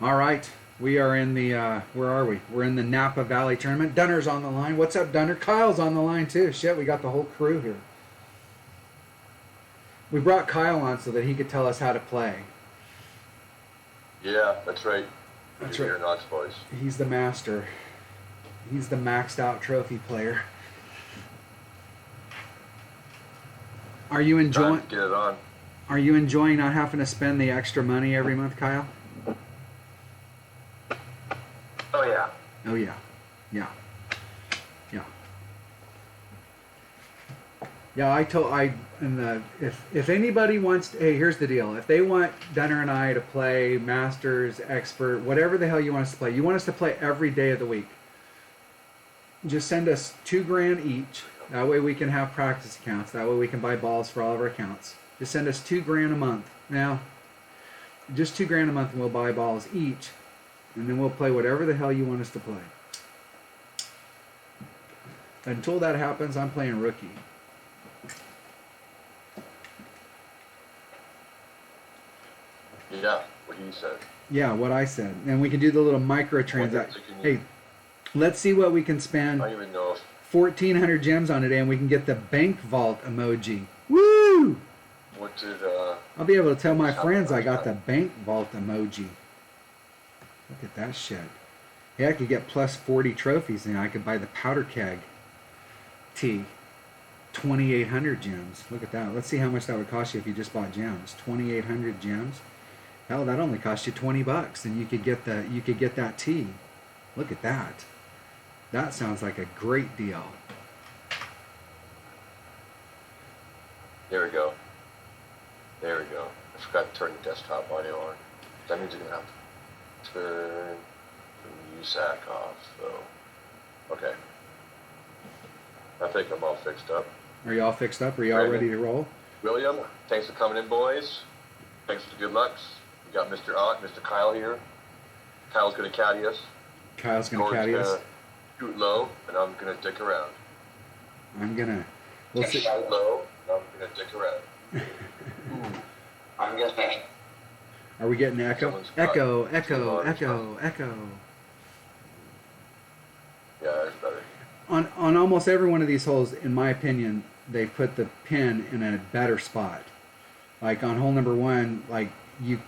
All right. We are in the, where are we? We're in the Napa Valley tournament. Dunner's on the line. What's up, Dunner? Kyle's on the line, too. Shit, we got the whole crew here. We brought Kyle on so that he could tell us how to play. Yeah, that's right. That's You're right. Knox boys. He's the master. He's the maxed out trophy player. Are you enjoying? Get it on. Are you enjoying not having to spend the extra money every month, Kyle? Oh yeah. Oh yeah, yeah, yeah, yeah. If anybody wants, hey, here's the deal. If they want Dunner and I to play Masters, Expert, whatever the hell you want us to play, you want us to play every day of the week. Just send us $2,000 each. That way we can have practice accounts. That way we can buy balls for all of our accounts. Just send us $2,000 a month. Now, just $2,000 a month, and we'll buy balls each, and then we'll play whatever the hell you want us to play. Until that happens, I'm playing rookie. Yeah, what he said. Yeah, what I said. And we can do the little micro transaction. Hey, let's see what we can spend. I don't even know if 1,400 gems on today, and we can get the bank vault emoji. Woo! what did I'll be able to tell my friends I got the bank vault emoji. Look at that shit. Yeah, I could get plus 40 trophies, and I could buy the powder keg tee. 2,800 gems. Look at that. Let's see how much that would cost you if you just bought gems. 2,800 gems. Hell, that only cost you $20, and you could get that tee. Look at that. That sounds like a great deal. There we go. There we go. I forgot to turn the desktop audio on. That means you're gonna have to turn the USAC off, so okay. I think I'm all fixed up. Are you all fixed up? Are you all ready to roll? William, thanks for coming in, boys. Thanks for the good lucks. We got Mr. Ott, Mr. Kyle here. Kyle's gonna caddy us. Kyle's going to caddy us. Shoot low, and I'm gonna dick around. We'll see. Shoot low, and I'm gonna dick around. Ooh, I'm gonna. Are we getting echo? Someone's Echo, got echo, someone's echo, echo. Yeah, that's better. On almost every one of these holes, in my opinion, they put the pin in a better spot. Like on hole number 1, like you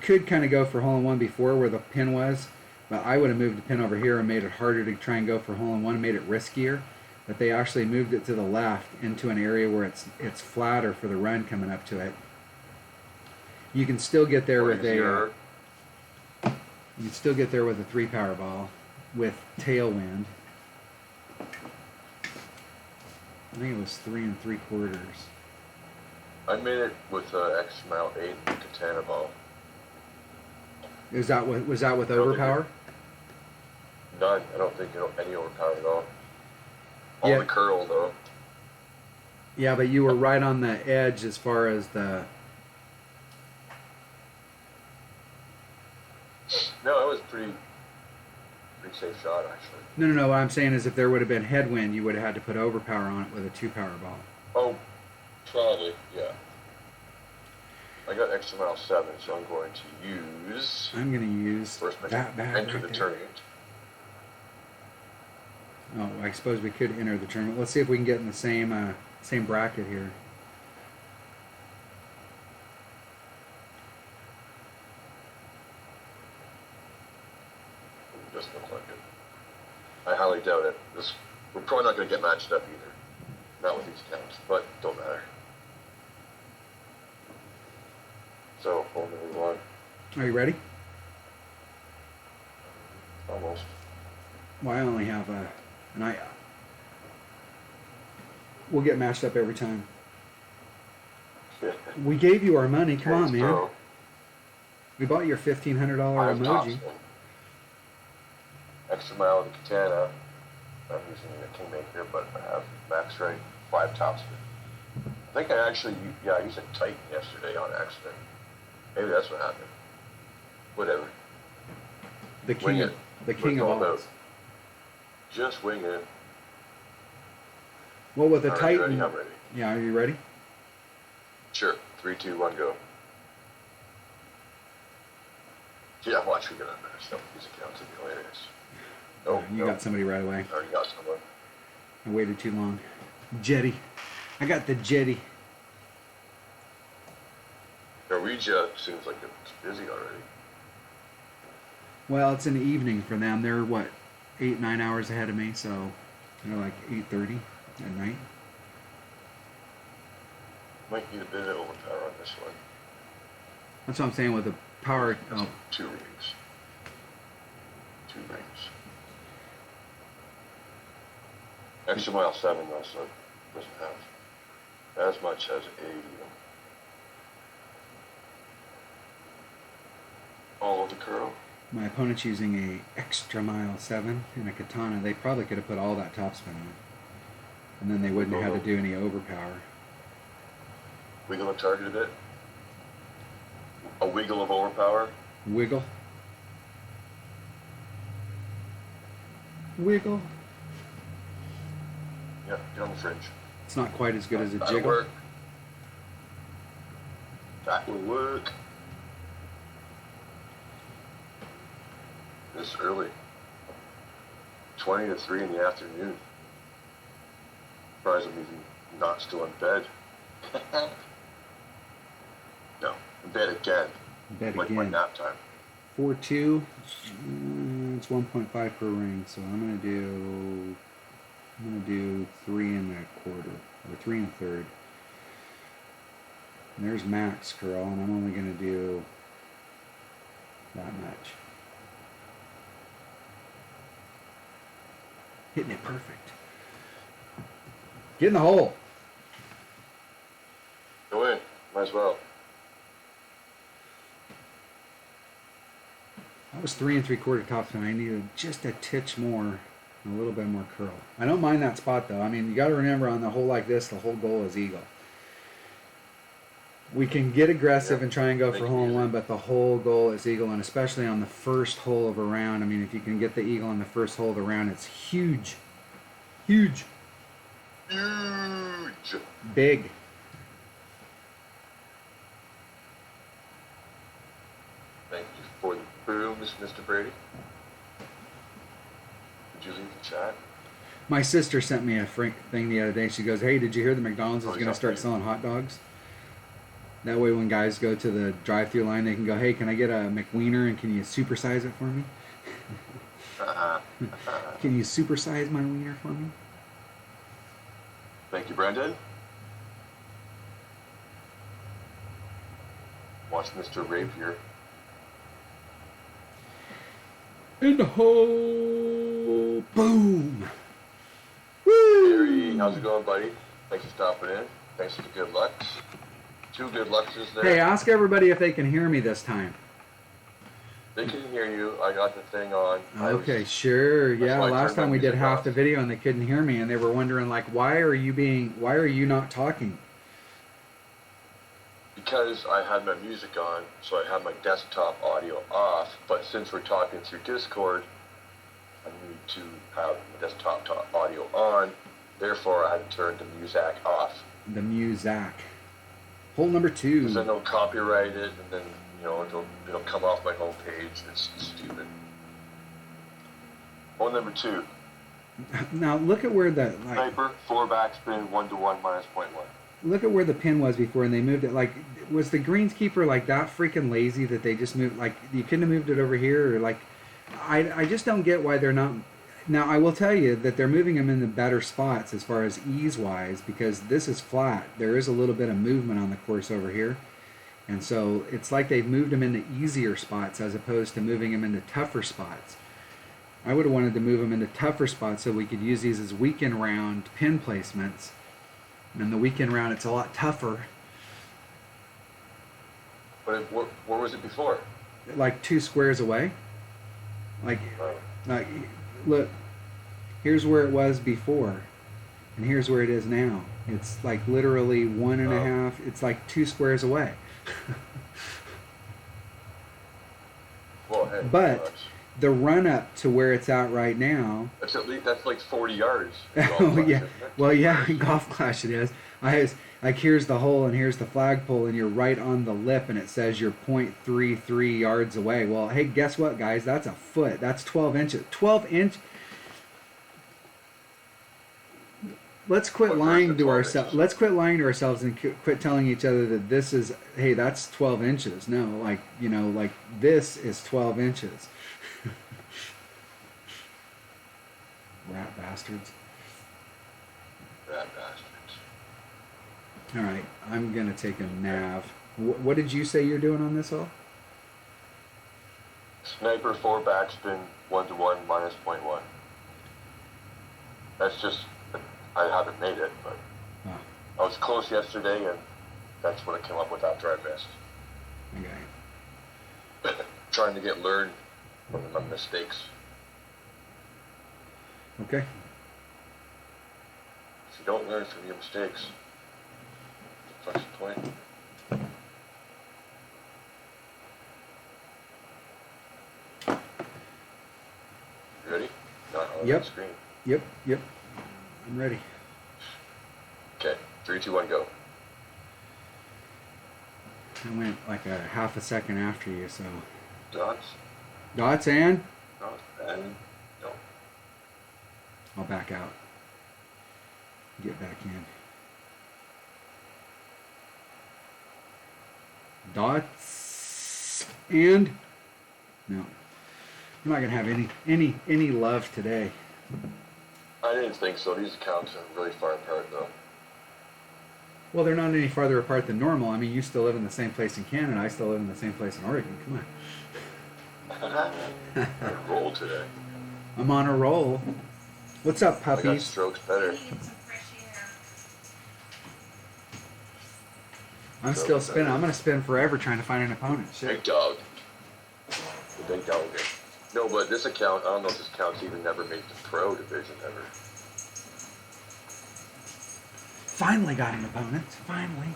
could kind of go for hole in 1 before where the pin was, but I would have moved the pin over here and made it harder to try and go for hole in 1, made it riskier. But they actually moved it to the left into an area where it's flatter for the run coming up to it. You can still get there with a. You can still get there with a 3-power ball with tailwind. I think it was 3 3/4. I made it with X Mile 8 Katana ball. Was that with overpower? None. I don't think any overpower at all. All Yeah. the curl though. Yeah, but you were right on the edge as far as the. No, it was pretty safe shot actually. No. What I'm saying is, if there would have been headwind, you would have had to put overpower on it with a 2-power ball. Oh, probably, yeah. I got X Mile 7, so I'm going to use. I'm going to use first that back enter right the there. tournament. Oh, I suppose we could enter the tournament. Let's see if we can get in the same bracket here. Doesn't look like it. I highly doubt it. We're probably not going to get matched up either. Not with these accounts, but don't matter. So, hole number 1. Are you ready? Almost. Well, I only have we'll get matched up every time. We gave you our money. Come on, man. So, We bought your $1,500 I have emoji. Thompson. Extra Mile and Katana. I'm using a Kingmaker, but I have max rank 5 topspin. I think I actually, I used a Titan yesterday on accident. Maybe that's what happened. Whatever. The Wing king, it. the king of What's all all. about? Just wing it. Well, with the All right, Titan. I'm ready. Yeah, are you ready? Sure. 3, 2, 1, go. Yeah, watch me get on there. Stuff these accounts would be hilarious. Oh, You got somebody right away. I already got someone. I waited too long. Jetty. I got the jetty. Norwegia seems like it's busy already. Well, it's in the evening for them. They're what, 8-9 hours ahead of me, so they're like 8:30 at night. Might need a bit of overpower on this one. That's what I'm saying with the power. Oh, 2 rings. 2 rings. Extra mile 7 though, so it doesn't have as much as a all of the curl. my opponent's using a extra mile 7 and a katana. They probably could have put all that topspin on, and then they wouldn't have had to do any overpower. Wiggle the target a bit. A wiggle of overpower. Wiggle. Wiggle. Yep, get on the fringe. It's not quite as good as a That'll jiggle. work. That will work. This early. 20 to 3 in the afternoon. Surprised I'm even not still in bed. No, in bed again. Bet Like my again. nap time. 4-2. It's 1.5 per ring, so I'm gonna do 3 1/4 or 3 1/3. And there's max curl, and I'm only gonna do that much. Hitting it perfect. Get in the hole. Go in. Might as well. That was 3 3/4 topspin. I needed just a titch more, and a little bit more curl. I don't mind that spot though. I mean, you got to remember on the hole like this, the whole goal is eagle. We can get aggressive and try and go for hole in one, but the whole goal is eagle, and especially on the first hole of a round. I mean, if you can get the eagle on the first hole of the round, it's huge, huge, Huge. big. Thank you for the booms, Mr. Brady. Did you leave the chat? My sister sent me a thing the other day. She goes, "Hey, did you hear the McDonald's is going to start selling hot dogs? That way when guys go to the drive-thru line, they can go, hey, can I get a McWiener and can you supersize it for me? Can you supersize my wiener for me?" Thank you, Brendan. Watch Mr. Rapier. In the hole. Boom. Woo! Gary, how's it going, buddy? Thanks for stopping in. Thanks for the good lucks. 2 good luxes there. Hey, ask everybody if they can hear me this time. They can hear you. I got the thing on. Okay, sure. Yeah, why I last turned my time we did music half off. the video and they couldn't hear me and they were wondering like, why are you not talking? Because I had my music on, so I had my desktop audio off, but since we're talking through Discord, I need to have the desktop audio on, therefore I had to turn the music off. The music. Hole number 2. Because then they'll copyright it, and then, it'll come off my homepage. It's stupid. Hole number 2. Now look at where the Sniper, 4 backspin, 1-1, minus 0.1. look at where the pin was before and they moved it. Like, was the greenskeeper like that freaking lazy that they just moved? Like, you couldn't have moved it over here, or like, I just don't get why they're not. Now I will tell you that they're moving them in the better spots as far as ease wise, because this is flat. There is a little bit of movement on the course over here, and so it's like they've moved them into easier spots as opposed to moving them into tougher spots. I would have wanted to move them into tougher spots so we could use these as weekend round pin placements. And the weekend round, it's a lot tougher. But where was it before? Like 2 squares away. Like, Oh. look, here's where it was before, and here's where it is now. It's like literally 1.5. It's like 2 squares away. Well, hey, But the run up to where it's at right now. that's like 40 yards. Oh yeah, well yeah, golf clash it is. like here's the hole and here's the flagpole and you're right on the lip and it says you're 0.33 yards away. Well, hey, guess what, guys? That's a foot. That's 12 inches. 12 inch. Let's quit lying to ourselves. Let's quit lying to ourselves and quit telling each other that this is, hey, that's 12 inches. No, like, you know, like this is 12 inches. Rat bastards. Rat bastards. All right, I'm going to take a nav. What did you say you're doing on this hole? Sniper 4 backspin 1-to-1 minus 0.1. That's just, I haven't made it, but I was close yesterday, and that's what I came up with after I missed. Okay. Trying to learn from my mistakes. Okay. If you don't learn from your mistakes, what's the point? You ready? Not on Yep. the screen. Yep. I'm ready. Okay, 3, 2, 1, go. I went like a half a second after you, so. Dots? Dots and? Dots, and no. I'll back out. Get back in. Dots and? No. I'm not gonna have any love today. I didn't think so. These accounts are really far apart, though. Well, they're not any farther apart than normal. I mean, you still live in the same place in Canada. I still live in the same place in Oregon. Come on. On a roll today. I'm on a roll. What's up, I got puppies? strokes better. I'm still spinning. I'm going to spin forever trying to find an opponent. Big Shit. dog. The big dog game. No, but this account, I don't know if this account's even never made the pro division ever. Finally got an opponent. Finally.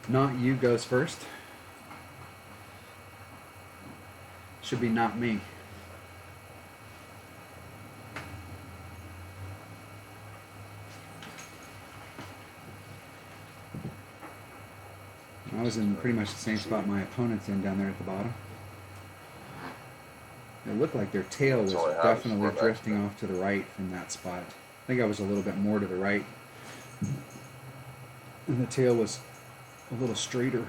Not you goes first. Should be not me. I was in pretty much the same spot my opponent's in down there at the bottom. It looked like their tail was definitely drifting off to the right from that spot. I think I was a little bit more to the right. And the tail was a little straighter.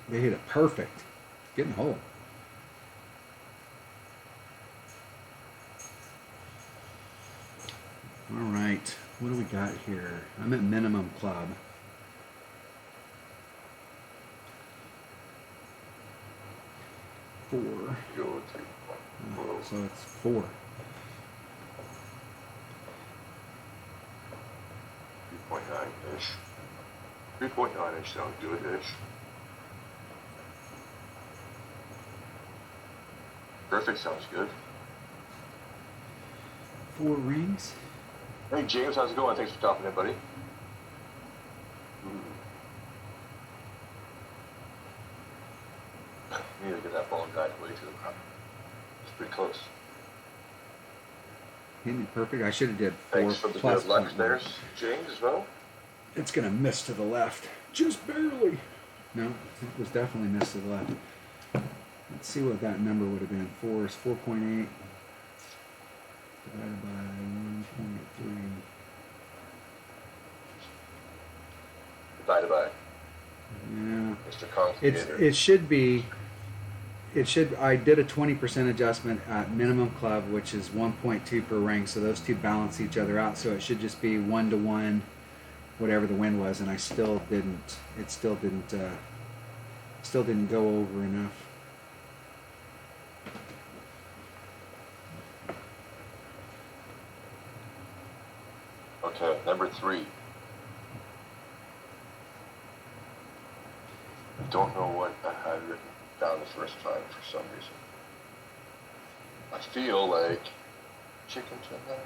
They hit it perfect. Get in the hole. All right. What do we got here? I'm at minimum club. Four. Go 3. So it's 4. 3.9-ish. 3.9-ish sounds good-ish. Perfect sounds good. 4 rings. Hey, James, how's it going? Thanks for stopping in, buddy. Need to get that ball guide way to the crowd. It's pretty close. Hitting it perfect. I should have did 4 Thanks for the plus good luck point there, one. James, as well. It's gonna miss to the left, just barely. No, it was definitely missed to the left. Let's see what that number would have been. 4 is 4.8 divided by 1.3. Divided by Yeah, Mr. Constigator. it should be. It should. I did a 20% adjustment at minimum club, which is 1.2 per ring. So those two balance each other out. So it should just be 1-to-1, whatever the win was, and I still didn't. It still didn't. Still didn't go over enough. Okay, number 3. I don't know what I had written down the first time for some reason. I feel like chicken tuna.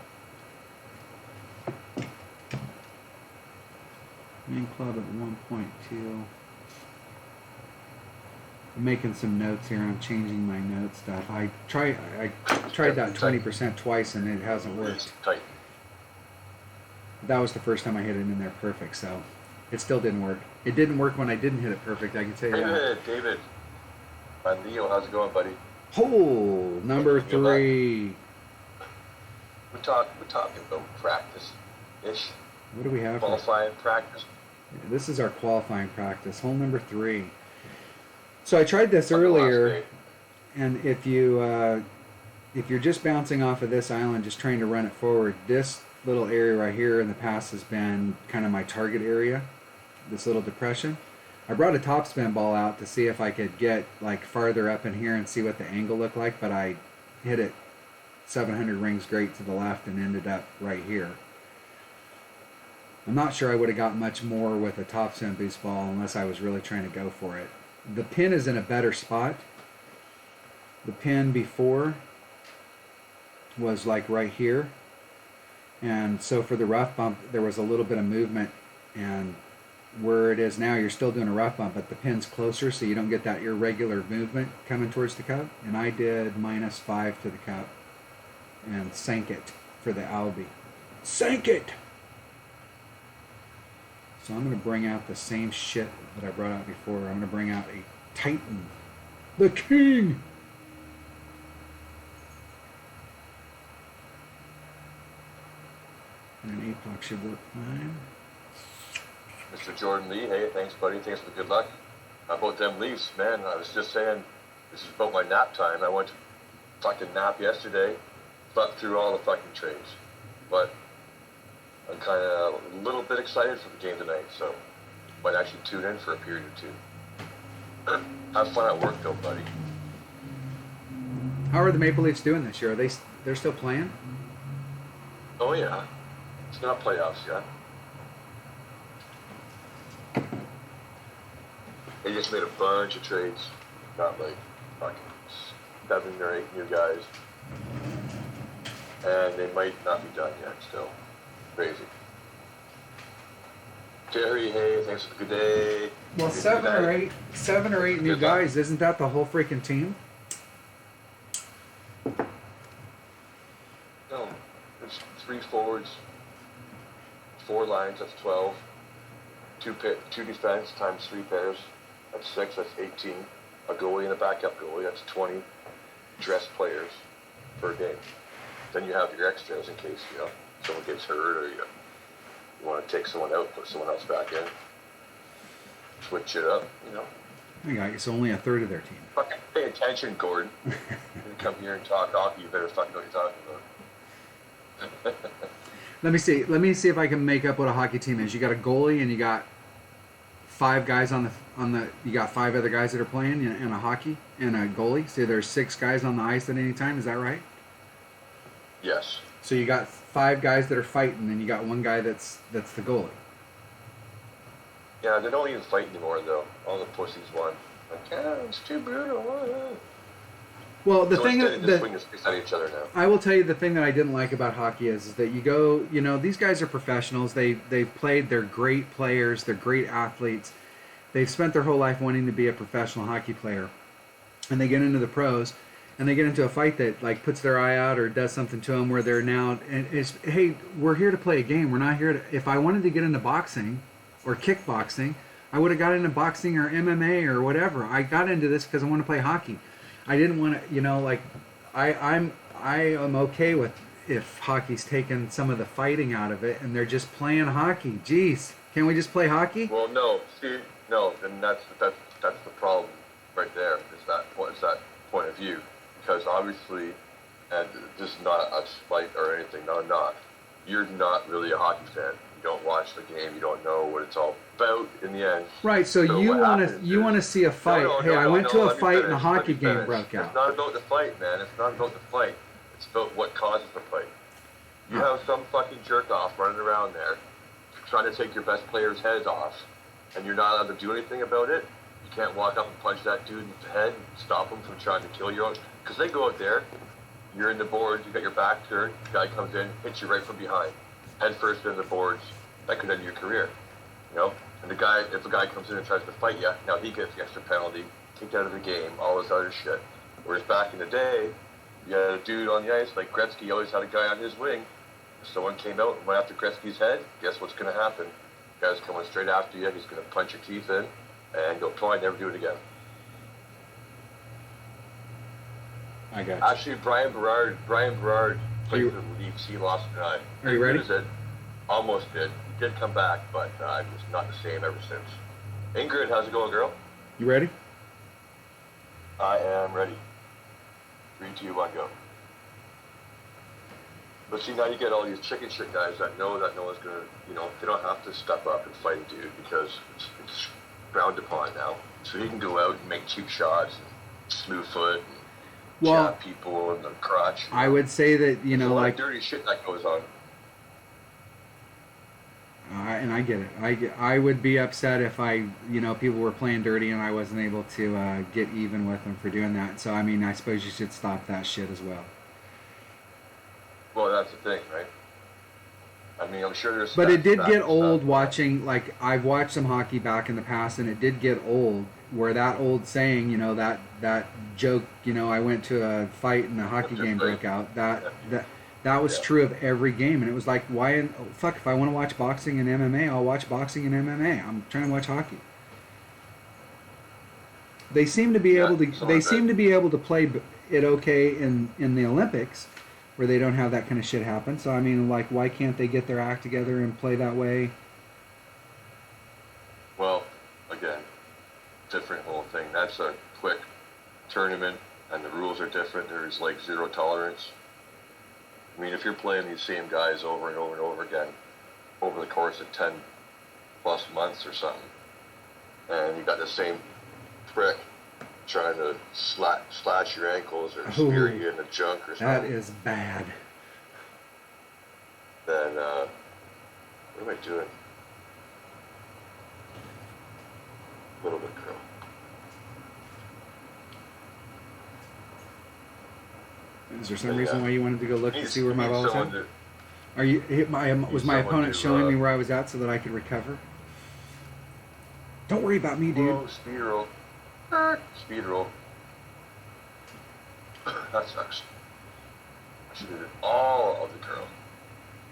Main club at 1.2. I'm making some notes here. I'm changing my note stuff. I tried that 20% twice and it hasn't worked. Tight. That was the first time I hit it in there perfect, so it still didn't work. It didn't work when I didn't hit it perfect, I can tell you that. David, my Leo, how's it going, buddy? Hole number 3. We're talking about practice-ish. What do we have? Qualifying practice. This is our qualifying practice, hole number 3. So I tried this earlier, and if you're just bouncing off of this island, just trying to run it forward, this little area right here in the past has been kind of my target area, this little depression. I brought a topspin ball out to see if I could get like farther up in here and see what the angle looked like, but I hit it 700 rings great to the left and ended up right here. I'm not sure I would have got much more with a topspin boost ball unless I was really trying to go for it. The pin is in a better spot. The pin before was like right here, and so for the rough bump there was a little bit of movement, and where it is now you're still doing a rough bump, but the pin's closer so you don't get that irregular movement coming towards the cup. And I did -5 to the cup and sank it for the Albie. Sank it! So I'm going to bring out the same shit that I brought out before. I'm going to bring out a Titan. The King! And an APOC should work fine. Mr. Jordan Lee, hey, thanks, buddy. Thanks for the good luck. How about them Leafs, man? I was just saying, this is about my nap time. I went to fucking nap yesterday, slept through all the fucking trades. But I'm kind of a little bit excited for the game tonight, so might actually tune in for a period or two. Have fun at work, though, buddy. How are the Maple Leafs doing this year? They're still playing? Oh, yeah. It's not playoffs yet. They just made a bunch of trades. Got like fucking 7 or 8 new guys. And they might not be done yet still. Crazy. Jerry, hey, thanks for the good day. Well, Good 7 or 8 new guys. Isn't that the whole freaking team? No, there's 3 forwards, 4 lines, that's 12. 2 defense times 3 pairs, that's 6, that's 18. A goalie and a backup goalie, that's 20 dress players per game. Then you have your extras in case, someone gets hurt or you want to take someone out, put someone else back in. Switch it up, I got it's only a third of their team. Fucking pay attention, Gordon. You come here and talk hockey, you better fucking know what you're talking about. Let me see if I can make up what a hockey team is. You got a goalie and you got 5 guys on the you got 5 other guys that are playing in a hockey and a goalie. So there's 6 guys on the ice at any time. Is that right? Yes. So you got 5 guys that are fighting, and you got 1 guy that's the goalie. Yeah, they don't even fight anymore though. All the pussies won. Like, it's too brutal. Well, the so thing that that swing is at each other now. I will tell you, the thing that I didn't like about hockey is that you go, these guys are professionals. They've played. They're great players. They're great athletes. They've spent their whole life wanting to be a professional hockey player, and they get into the pros, and they get into a fight that like puts their eye out or does something to them where they're now. And it's, hey, we're here to play a game. We're not here to. If I wanted to get into boxing or kickboxing, I would have got into boxing or MMA or whatever. I got into this because I want to play hockey. I didn't want to, I am okay with if hockey's taken some of the fighting out of it and they're just playing hockey. Jeez, can we just play hockey? Well, no, and that's the problem right there. Is that point of view? Because obviously, and this is not a slight or anything, not a knock. You're not really a hockey fan. You don't watch the game. You don't know what it's all about in the end. Right. So you want to see a fight? I went to a fight and a hockey game broke out. It's not about the fight, man. It's not about the fight. It's about what causes the fight. You have some fucking jerk off running around there, trying to take your best player's heads off, and you're not allowed to do anything about it. You can't walk up and punch that dude in the head and stop him from trying to kill you. Because they go out there, you're in the boards, you got your back turned, the guy comes in, hits you right from behind. Head first in the boards, that could end your career. And if the guy comes in and tries to fight you, now he gets the extra penalty, kicked out of the game, all this other shit. Whereas back in the day, you had a dude on the ice, like Gretzky always had a guy on his wing. If someone came out and went after Gretzky's head, guess what's going to happen? The guy's coming straight after you. He's going to punch your teeth in, and you'll probably never do it again. I got you. Actually, Brian Berard played for the Leafs. He lost tonight. Are you ready? Almost did. He did come back, but it was not the same ever since. Ingrid, how's it going, girl? You ready? I am ready. 3, 2, 1, go. But see, now you get all these chicken shit guys that know that no one's going to, they don't have to step up and fight a dude because it's frowned upon now. So he can go out and make cheap shots and slew foot and jab people in the crotch. I would say that, There's a lot of dirty shit that goes on. And I get it. I would be upset if people were playing dirty and I wasn't able to get even with them for doing that. So, I mean, I suppose you should stop that shit as well. Well, that's the thing, right? I mean, I'm sure there's... But it did get old watching, like, I've watched some hockey back in the past, and it did get old, where that old saying, that joke, I went to a fight and a hockey game broke out, that was true of every game, and it was like, if I want to watch boxing and MMA, I'll watch boxing and MMA. I'm trying to watch hockey. They seem to be able to play it okay in the Olympics, where they don't have that kind of shit happen. So, I mean, like, why can't they get their act together and play that way? Well, again, different whole thing. That's a quick tournament, and the rules are different. There's, like, zero tolerance. I mean, if you're playing these same guys over and over and over again over the course of 10-plus months or something, and you got the same prick trying to slash your ankles or spear you in the junk or something. That is bad. Then, what am I doing? A little bit, girl. Is there some reason why you wanted to go look to see where my ball was at? Was my opponent showing me where I was at so that I could recover? Don't worry about me, dude. Oh, speed roll. Speed roll. That sucks. I should have did all of the curl.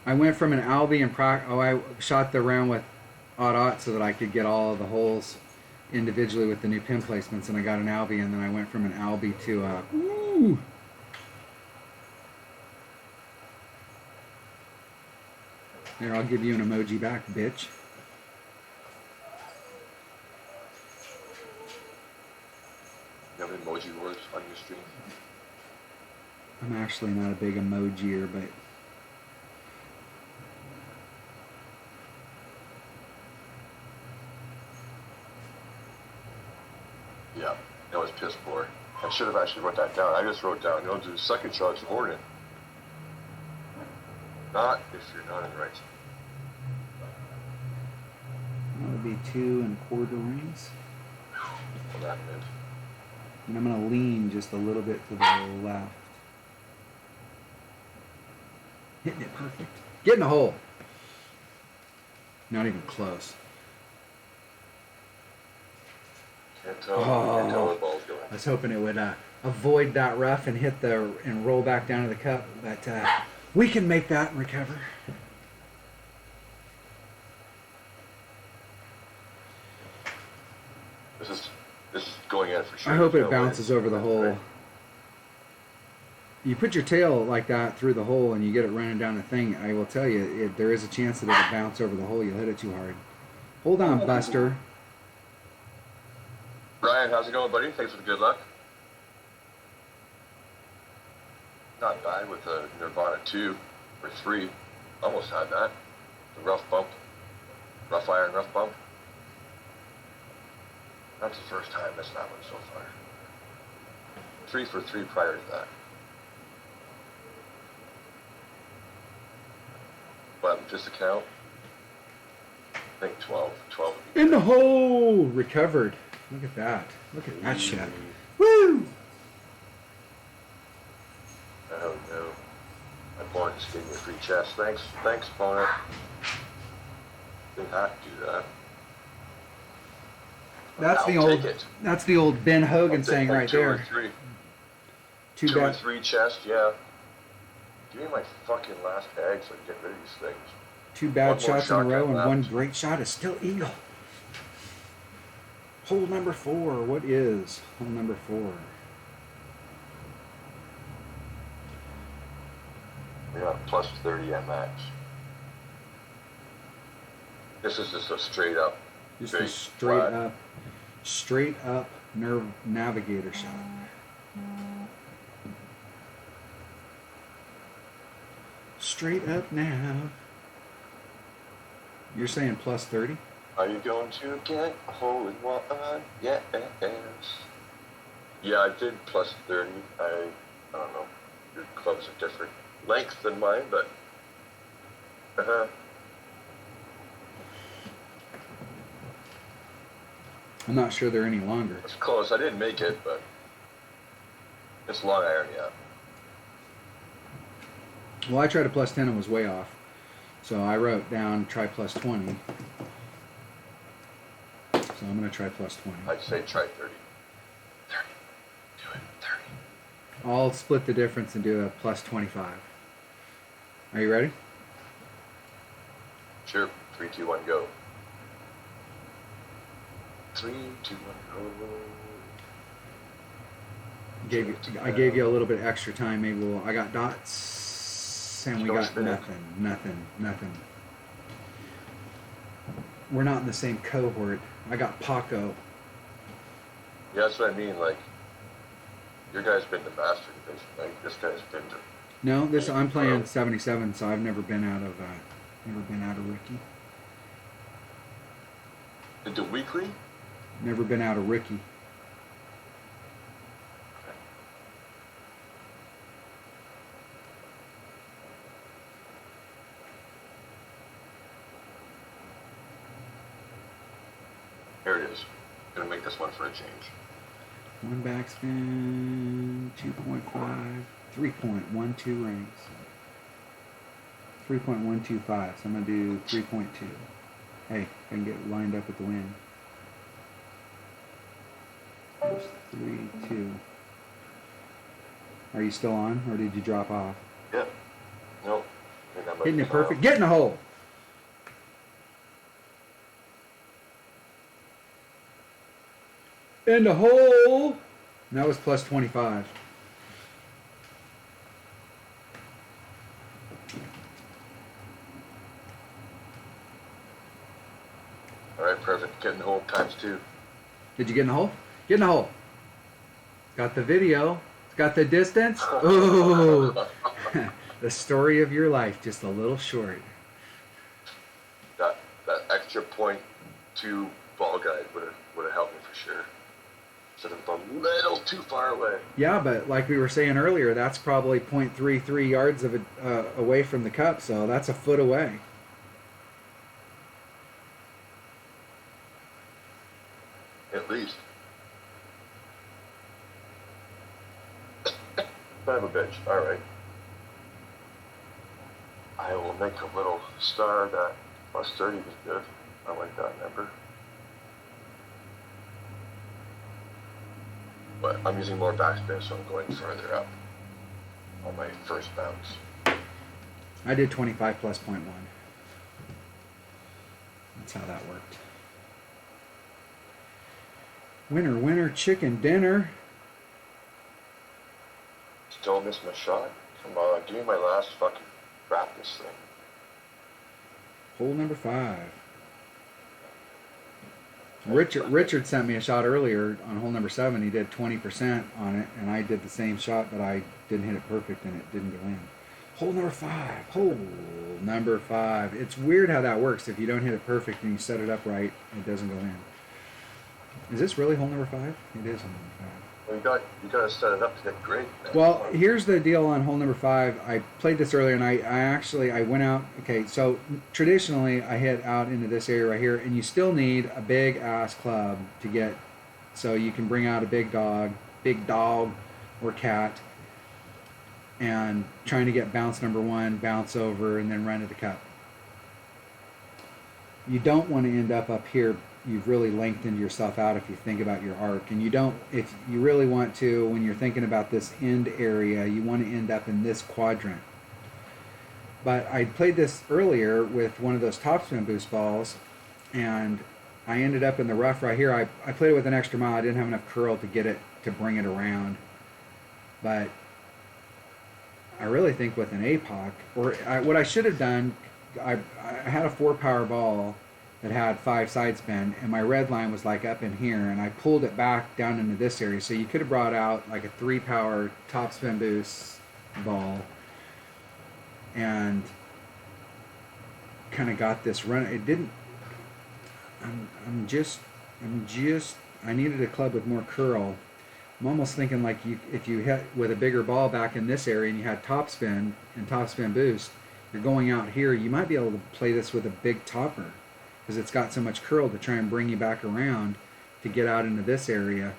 I went from an Albie and I shot the round with aught so that I could get all of the holes individually with the new pin placements, and I got an Albie, and then I went from an Albie to a ooh. Here, I'll give you an emoji back, bitch. You have emoji wars on your stream? I'm actually not a big emojier, but yeah, that was piss poor. I should have actually wrote that down. I just wrote down, do second shots of morning. Not if you're not in the right. that would be 2 1/4 rings. Well, that meant. And I'm going to lean just a little bit to the left. Hitting it perfect. Get in the hole. Not even close. Can't tell where the ball's going. I was hoping it would avoid that rough and and roll back down to the cup, but we can make that and recover. This is going in for sure. I hope it bounces over the hole. You put your tail like that through the hole and you get it running down the thing, I will tell you, there is a chance that it'll bounce over the hole. You'll hit it too hard. Hold on, Buster. Brian, how's it going, buddy? Thanks for the good luck. Not bad with the Nirvana 2 or 3. Almost had that. The rough bump. Rough iron, rough bump. That's the first time I missed that one so far. 3 for 3 prior to that. But just a count. I think 12. 12 would be In good. the hole! Recovered. Look at that. Look at that shit. Woo! Oh no. My opponent just gave me a free chest. Thanks, opponent. Didn't have to do that. That's the old Ben Hogan saying right there. Two or three. Too Two or bad. three chest, yeah. Give me my fucking last egg so I can get rid of these things. 2 bad One more shots in a row shotgun and left. 1 great shot is still eagle. Hole number 4. What is hole number 4? We got plus 30 at max. This is just a straight up. Just big a straight flat. up navigator shot. Straight up nav. You're saying plus 30? Are you going to get a hole in one? Yes. Yeah, I did plus 30. I don't know. Your clubs are different length than mine, but I'm not sure they're any longer. it's close. I didn't make it, but it's long iron, yeah. Well, I tried a plus 10 and was way off. So I wrote down try plus 20. So I'm going to try plus 20. I'd say try 30. 30. Do it. 30. I'll split the difference and do a plus 25. Are you ready? Sure. 3, 2, 1, go. 3, 2, 1, go. I gave you a little bit extra time. Maybe I got dots and we got nothing. We're not in the same cohort. I got Paco. Yeah, that's what I mean. Like, your guy's been the master division. Like, this guy's been the. No, I'm playing 77, so I've never been out of Ricky. Did the weekly? Never been out of Ricky. Here it is. Gonna make this one for a change. 1 backspin, 2.5, 3.12 rings. 3.125, so I'm going to do 3.2. Hey, I can get lined up with the wind. There's 3, 2. Are you still on, or did you drop off? Yep. Nope. I think I might Hitting be it perfect. off. Get in the hole! In the hole! And that was plus 25. All right, perfect. Getting the hole times 2. Did you get in the hole? Get in the hole. Got the video. It's got the distance. Ooh. The story of your life, just a little short. That extra .2 ball guide would have helped me for sure. Instead of a little too far away. Yeah, but like we were saying earlier, that's probably 0.33 yards of away from the cup, so that's a foot away. At least. I have a bitch. All right. I will make a little star. That plus 30 was good. I like that number. But I'm using more backspin, so I'm going further up on my first bounce. I did 25 plus 0.1. That's how that worked. Winner, winner, chicken dinner. Still missed my shot? Come on, give me my last fucking practice thing. Hole number 5. Richard sent me a shot earlier on hole number 7. He did 20% on it, and I did the same shot, but I didn't hit it perfect, and it didn't go in. Hole number 5. Hole number 5. It's weird how that works. If you don't hit it perfect and you set it up right, it doesn't go in. Is this really hole number 5? It is hole number 5. Well, you got to set it up to get great. Man. Well, here's the deal on hole number 5. I played this earlier, and I went out. Okay, so traditionally I hit out into this area right here, and you still need a big ass club to get, so you can bring out a big dog or cat, and trying to get bounce number 1, bounce over, and then run to the cup. You don't want to end up here. You've really lengthened yourself out if you think about your arc, and you don't. If you really want to, when you're thinking about this end area, you want to end up in this quadrant. But I played this earlier with one of those topspin boost balls, and I ended up in the rough right here. I played it with an extra mile. I didn't have enough curl to get it to bring it around. But I really think with an APOC, what I should have done, I had a 4-power ball that had 5 side spin, and my red line was like up in here, and I pulled it back down into this area. So you could have brought out like a 3-power top spin boost ball and kind of got this run. It didn't. I'm just. I needed a club with more curl. I'm almost thinking like if you hit with a bigger ball back in this area and you had topspin and topspin boost, you're going out here. You might be able to play this with a big topper because it's got so much curl to try and bring you back around to get out into this area.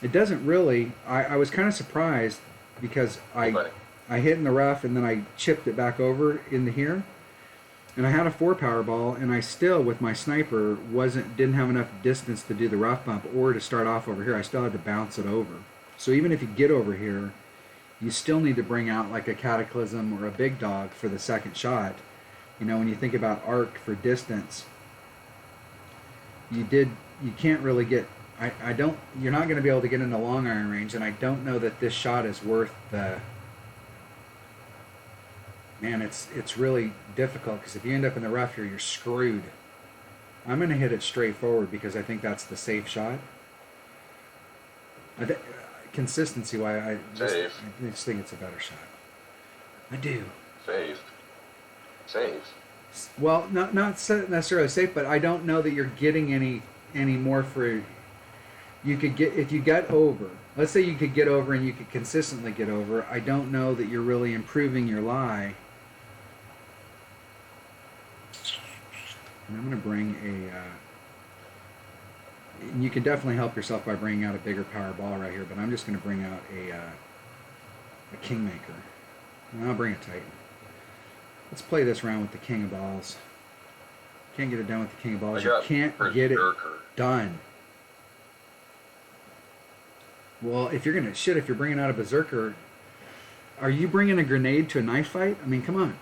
It doesn't really. I was kind of surprised because I hit in the rough and then I chipped it back over into here. And I had a 4-power ball, and I still, with my sniper, didn't have enough distance to do the rough bump or to start off over here. I still had to bounce it over. So even if you get over here, you still need to bring out like a Cataclysm or a Big Dog for the second shot. You know, when you think about arc for distance, you can't really get. You're not going to be able to get into long iron range, and I don't know that this shot is worth the. Man, it's really difficult because if you end up in the rough here, you're screwed. I'm going to hit it straight forward because I think that's the safe shot. Consistency-wise, I just think it's a better shot. I do. Safe. Well, not necessarily safe, but I don't know that you're getting any more for. You could get if you got over. Let's say you could get over and you could consistently get over. I don't know that you're really improving your lie. And I'm going to bring and you can definitely help yourself by bringing out a bigger power ball right here, but I'm just going to bring out a Kingmaker. And I'll bring a Titan. Let's play this round with the King of Balls. Can't get it done with the King of Balls. You can't get it done. Well, if you're bringing out a Berserker, are you bringing a grenade to a knife fight? I mean, come on.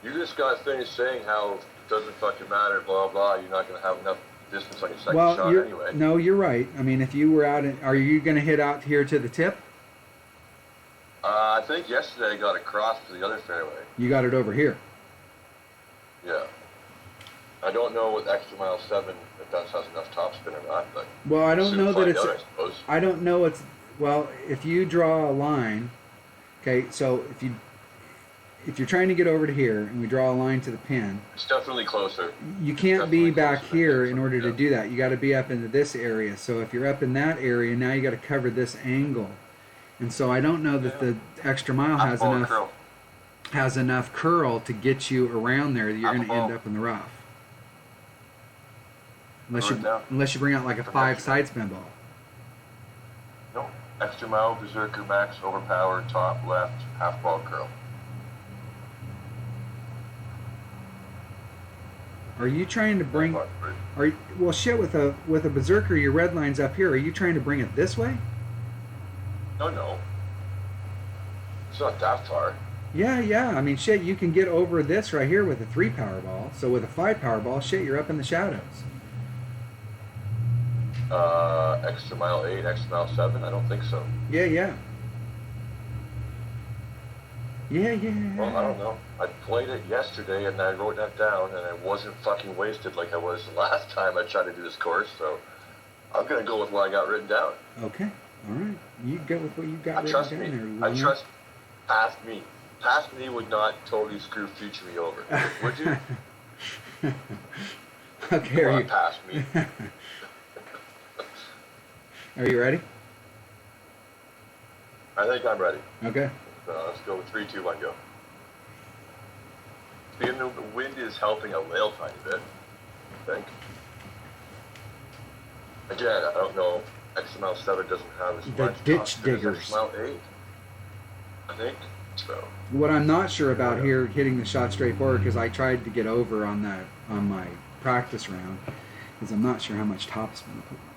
You just got finished saying how it doesn't fucking matter, blah, blah. You're not going to have enough distance on your second shot anyway. No, you're right. I mean, if you were out, are you going to hit out here to the tip? I think yesterday I got across to the other fairway. You got it over here. Yeah. I don't know with extra mile 7 if that has enough topspin or not, but well, I don't know that it's. I suppose. I don't know it's. Well, if you draw a line, okay. So if you're trying to get over to here and we draw a line to the pin, it's definitely closer. You can't be back here in order to do that. You got to be up into this area. So if you're up in that area, now you got to cover this angle. And so I don't know that the extra mile has enough curl to get you around there. That you're going to end up in the rough. Unless you bring out like a 5 side spin ball. No. Extra mile, Berserker, max, overpowered, top, left, half ball curl. Are you trying to bring? Well, shit. With a Berserker, your red line's up here. Are you trying to bring it this way? No. It's not that far. Yeah. I mean, shit. You can get over this right here with a 3-power ball. So with a 5-power ball, shit, you're up in the shadows. Extra mile 8, extra mile 7. I don't think so. Yeah. Well, I don't know. I played it yesterday and I wrote that down and I wasn't fucking wasted like I was the last time I tried to do this course, so I'm going to go with what I got written down. Okay. All right. You go with what you got written down there. I trust past me. Past me would not totally screw future me over. Would you? Okay. Come on, past me. Are you ready? I think I'm ready. Okay. Let's go with 3, 2, 1, go. The wind is helping a little tiny bit, I think. Again, I don't know. Extra mile 7 doesn't have as much ditch diggers. Extra mile 8, I think. So. What I'm not sure about here, hitting the shot straight forward, because I tried to get over on my practice round, is I'm not sure how much topspin to put on.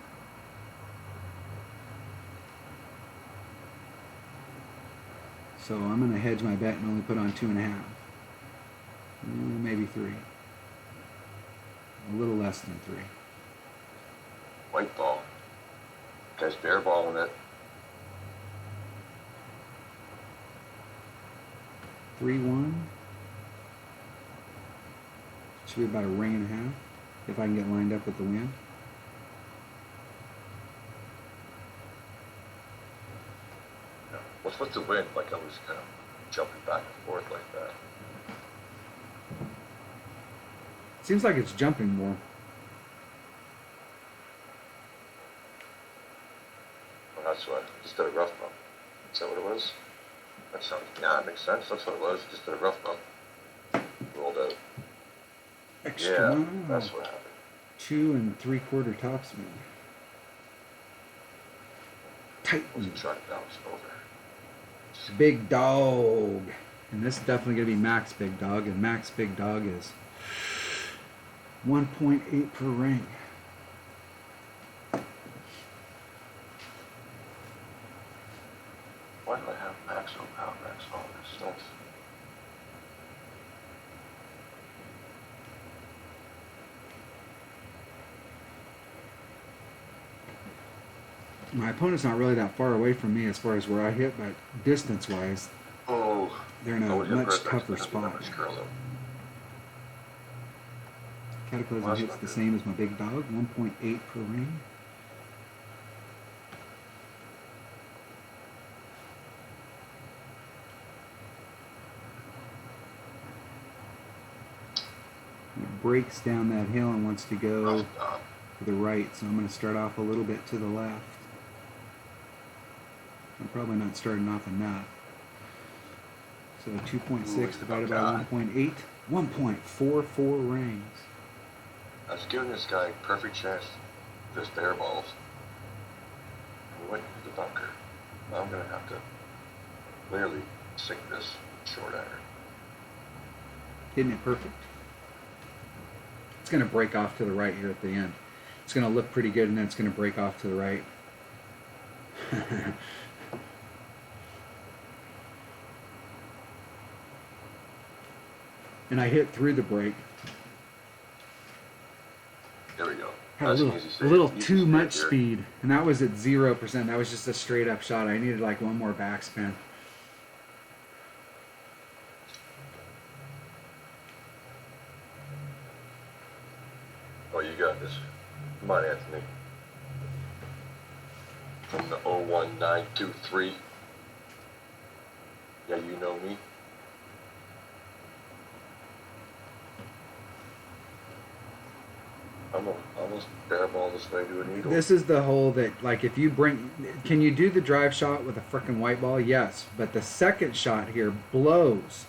So I'm going to hedge my bet and only put on 2.5. Maybe 3. A little less than 3. White ball. Guy's bare balling it. 3-1. Should be about a ring and a half if I can get lined up with the wind. Yeah. What's with the wind? Like I was kind of jumping back and forth like that. Seems like it's jumping more. Well, that's what. Just did a rough bump. Is that what it was? That sounds. Yeah, that makes sense. That's what it was. Just did a rough bump. Rolled out. Extra. Yeah, Wow. that's what happened. 2 3/4 topspin. Tight. Wasn't trying to bounce over. Big dog. And this is definitely going to be Mac's big dog. And Mac's big dog is 1.8 per ring. Why do I have maximum power max on this? That's My opponent's not really that far away from me as far as where I hit, but distance-wise, they're in a much tougher spot. Cataclysm hits the same as my big dog, 1.8 per ring. It breaks down that hill and wants to go to the right, so I'm going to start off a little bit to the left. I'm probably not starting off enough. So 2.6 divided by 1.8, 1.44 rings. I was giving this guy a perfect chance to just bare balls. We went into the bunker. Now I'm going to have to clearly sink this short iron. Isn't it perfect? It's going to break off to the right here at the end. It's going to look pretty good, and then it's going to break off to the right. And I hit through the break. There we go. Had a little too much speed, and that was at 0%. That was just a straight up shot. I needed like one more backspin. Oh, you got this. Come on, Anthony. From the 01923. Yeah, you know me. I'm gonna almost bare ball this way to an eagle. This is the hole that, like, if you bring... Can you do the drive shot with a frickin' white ball? Yes. But the second shot here blows.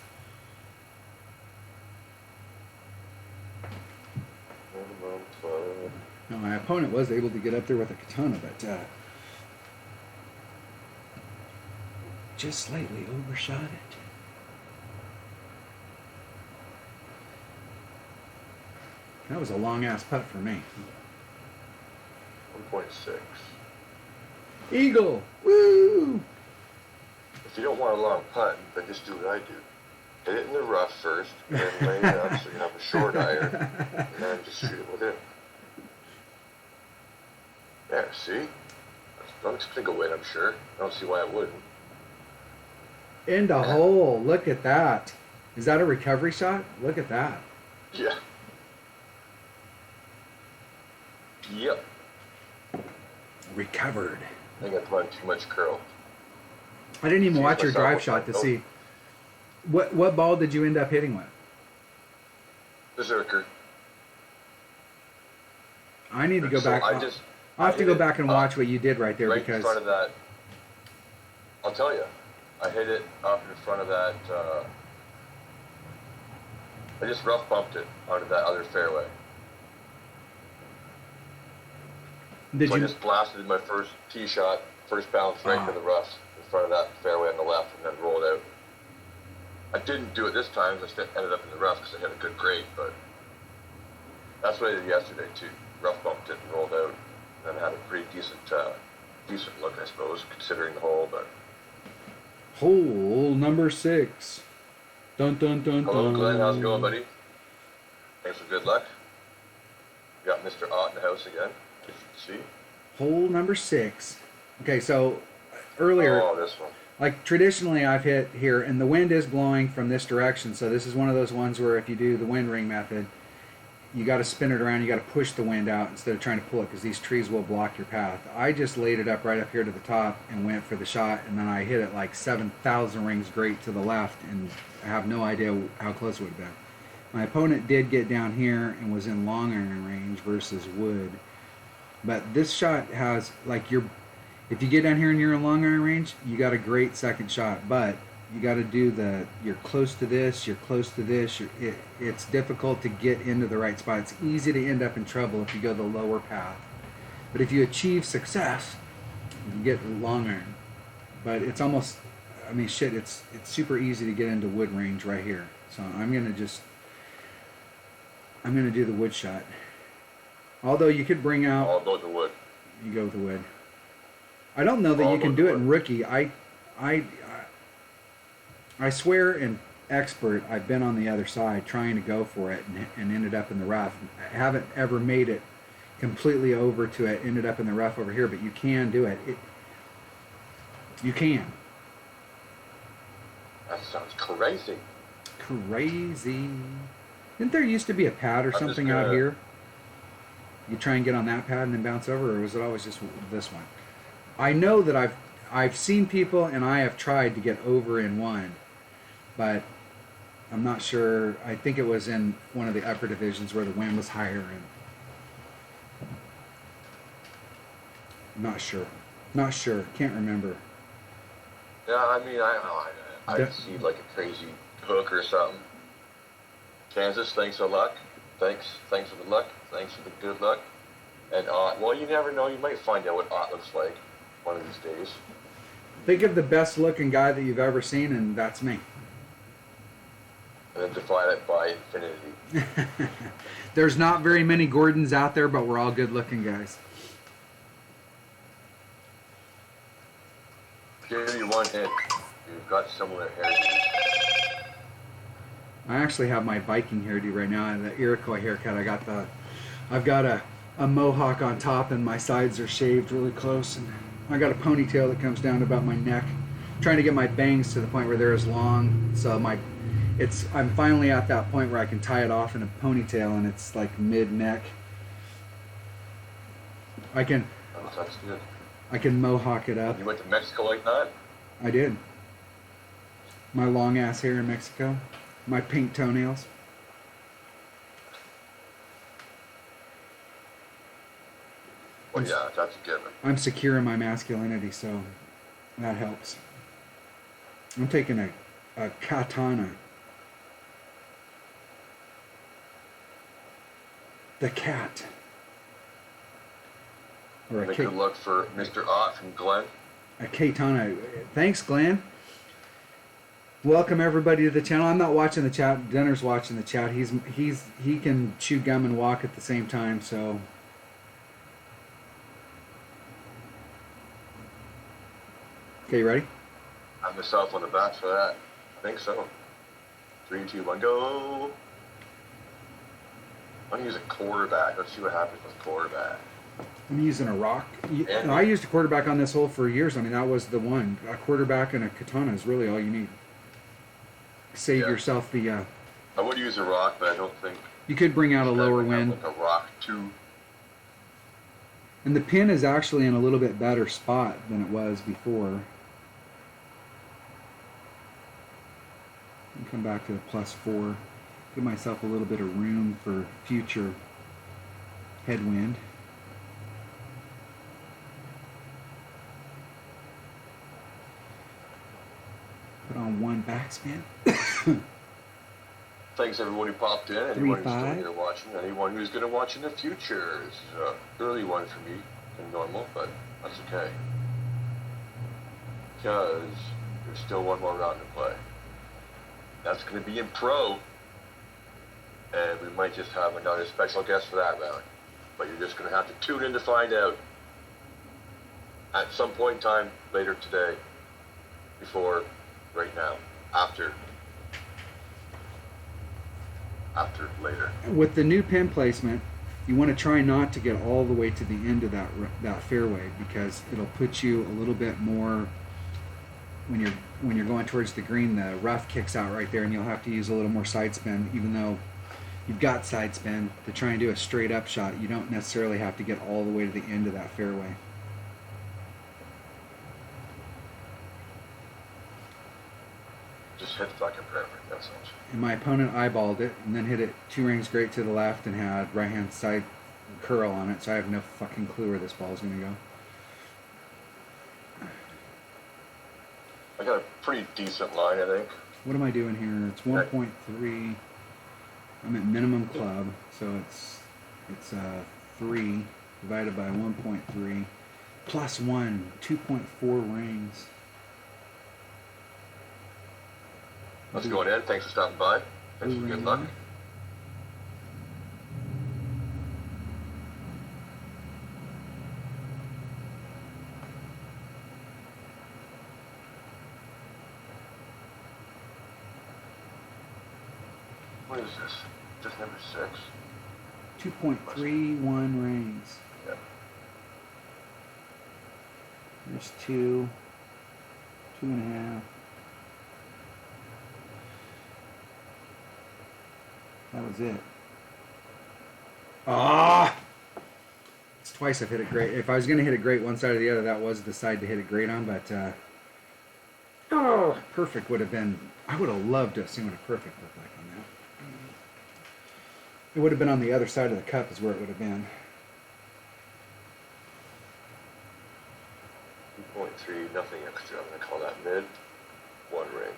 Now, my opponent was able to get up there with a katana, but just slightly overshot it. That was a long-ass putt for me. 1.6. Eagle! Woo! If you don't want a long putt, then just do what I do. Hit it in the rough first, and then lay it up so you have a short iron, and then just shoot it with it. Yeah, see? Don't expect to win, I'm sure. I don't see why I wouldn't. In the hole. Look at that. Is that a recovery shot? Look at that. Yeah. Yep. Recovered. I think I've run too much curl. I didn't even watch your drive shot to see. What ball did you end up hitting with? Berserker. I need to go back. I'll have to go back and watch what you did right there, right because in front of that. I'll tell you, I hit it up in front of that. I just rough bumped it onto that other fairway. Did so you? I just blasted my first tee shot, first bounce right to the rough in front of that fairway on the left, and then rolled out. I didn't do it this time. I just ended up in the rough because I had a good grade, but that's what I did yesterday too. Rough bumped it and rolled out, and had a pretty decent look, I suppose, considering the hole. But Hole number 6. Dun dun dun Hello, dun. Glenn. How's it going, buddy? Thanks for good luck. We got Mr. Ott in the house again. As you can see. Hole number 6. Okay, so earlier, Oh, this one. like traditionally I've hit here, and the wind is blowing from this direction, so this is one of those ones where if you do the wind ring method, you got to spin it around, you got to push the wind out instead of trying to pull it, because these trees will block your path. I just laid it up right up here to the top and went for the shot, and then I hit it like 7,000 rings great to the left, and I have no idea how close it would have been. My opponent did get down here and was in long iron range versus wood, but this shot has, like, if you get down here and you're in long iron range, you got a great second shot, but you got to do you're close to this, you're close to this. It's difficult to get into the right spot. It's easy to end up in trouble if you go the lower path. But if you achieve success, you get long iron. But it's almost, I mean, shit, it's super easy to get into wood range right here. So I'm going to do the wood shot. Although you could bring out... I'll go with the wood. You go with the wood. I don't know that I'll you can go do with it the in rookie. I swear in expert, I've been on the other side trying to go for it and ended up in the rough. I haven't ever made it completely over to it, ended up in the rough over here, but you can do it. You can. That sounds crazy. Crazy. Didn't there used to be a pad or I'm something out here? You try and get on that pad and then bounce over, or was it always just this one? I know that I've seen people and I have tried to get over in one, but I'm not sure. I think it was in one of the upper divisions where the wind was higher, and I'm not sure. Not sure. Can't remember. Yeah, I mean, I see like a crazy hook or something. Kansas, thanks for luck. Thanks for the luck. Thanks for the good luck. And well, you never know. You might find out what Ott looks like one of these days. Think of the best looking guy that you've ever seen, and that's me. And then divide it by infinity. There's not very many Gordons out there, but we're all good looking guys. Give you one hint. You've got similar hairdos. I actually have my Viking hairdo right now, and the Iroquois haircut. I've got a mohawk on top, and my sides are shaved really close, and I got a ponytail that comes down about my neck. I'm trying to get my bangs to the point where they're as long, so I'm finally at that point where I can tie it off in a ponytail, and it's like mid-neck. I can That's good. I can mohawk it up. You went to Mexico like that? I did. My long ass hair in Mexico. My pink toenails. Well, yeah, that's a given. I'm secure in my masculinity, so that helps. I'm taking a katana. The cat. Or Make good luck for Mr. Ott from Glenn. a katana. Thanks, Glenn. Welcome everybody to the channel. I'm not watching the chat. Denner's watching the chat. He can chew gum and walk at the same time, so. Okay, you ready? I'm myself on the back for that. I think so. 3, 2, 1, go. I'm gonna use a quarterback. Let's see what happens with quarterback. I'm using a rock. I used a quarterback on this hole for years. I mean, that was the one. A quarterback and a katana is really all you need. Save yourself the... I would use a rock, but I don't think... You could bring out a lower wind. Like a rock too. And the pin is actually in a little bit better spot than it was before. Come back to the +4. Give myself a little bit of room for future headwind. Put on one backspin. Thanks everyone who popped in, anyone who's still here watching, anyone who's going to watch in the future. It's an early one for me than normal, but that's okay. Because there's still one more round to play. That's going to be in pro, and we might just have another special guest for that round. But you're just going to have to tune in to find out at some point in time later today, before right now. After later. With the new pin placement, you want to try not to get all the way to the end of that fairway, because it'll put you a little bit more when you're going towards the green. The rough kicks out right there, and you'll have to use a little more side spin, even though you've got side spin to try and do a straight up shot. You don't necessarily have to get all the way to the end of that fairway. Just hit fucking perfect, that's all. And my opponent eyeballed it and then hit it 2 rings great to the left and had right hand side curl on it, so I have no fucking clue where this ball is going to go. I got a pretty decent line, I think. What am I doing here? It's 1.3. I'm at minimum club, so it's 3 divided by 1.3 plus 1, 2.4 rings. Let's go in. Thanks for stopping by. Thanks for good luck. What is this? Just number 6? 2.31 rings. Yeah. There's 2, 2.5. That was it. Ah! It's twice I've hit it great. If I was going to hit it great one side or the other, that was the side to hit it great on, but perfect would have been, I would have loved to have seen what a perfect looked like on that. It would have been on the other side of the cup is where it would have been. 2.3, nothing extra. I'm going to call that mid. 1 ring.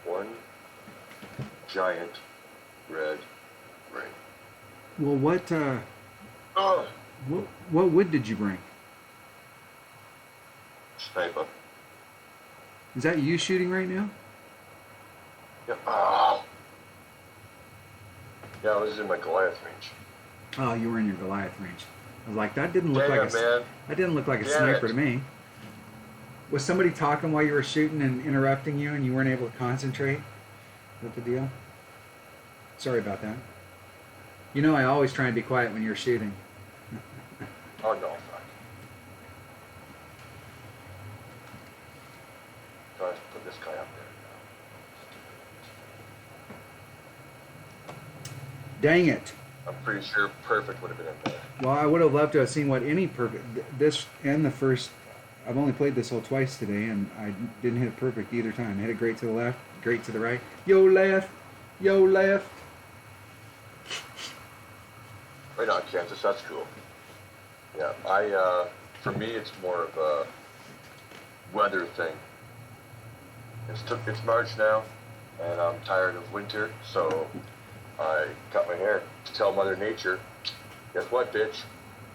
1 giant red ring. Well, what wood did you bring? Napa. Is that you shooting right now? Yeah. Yeah, I was in my Goliath range. Oh, you were in your Goliath range. I was like, that didn't look like a sniper to me. Was somebody talking while you were shooting and interrupting you, and you weren't able to concentrate? Is that the deal? Sorry about that. You know I always try and be quiet when you're shooting. Oh, no, fuck. So I have to put this guy up there. Dang it. I'm pretty sure perfect would have been in there. Well, I would have loved to have seen what any perfect... This and the first... I've only played this hole twice today, and I didn't hit it perfect either time. I hit it great to the left, great to the right. Yo, left. Yo, left. Right on, Kansas. That's cool. Yeah, for me, it's more of a weather thing. It's March now, and I'm tired of winter, so I cut my hair to tell Mother Nature, guess what, bitch?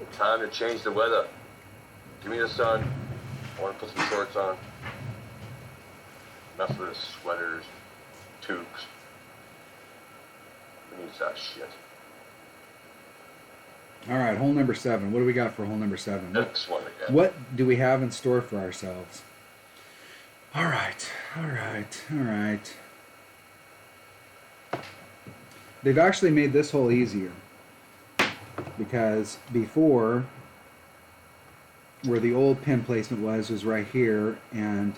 It's time to change the weather. Give me the sun. I want to put some shorts on. Enough of the sweaters, toques. Who needs that shit? All right, hole number 7. What do we got for hole number 7? Next one again. What do we have in store for ourselves? All right. They've actually made this hole easier, because before, where the old pin placement was right here, and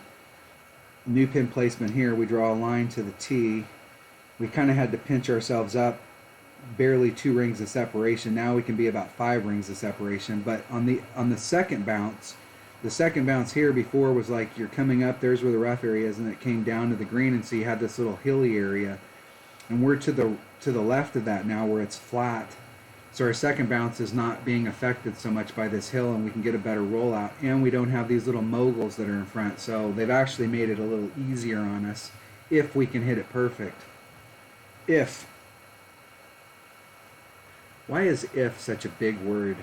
new pin placement here, we draw a line to the tee. We kind of had to pinch ourselves up, barely 2 rings of separation. Now we can be about 5 rings of separation. But on the second bounce, here before was like you're coming up, there's where the rough area is, and it came down to the green, and so you had this little hilly area, and we're to the left of that now where it's flat. So our second bounce is not being affected so much by this hill, and we can get a better rollout, and we don't have these little moguls that are in front. So they've actually made it a little easier on us if we can hit it perfect. If. Why is if such a big word?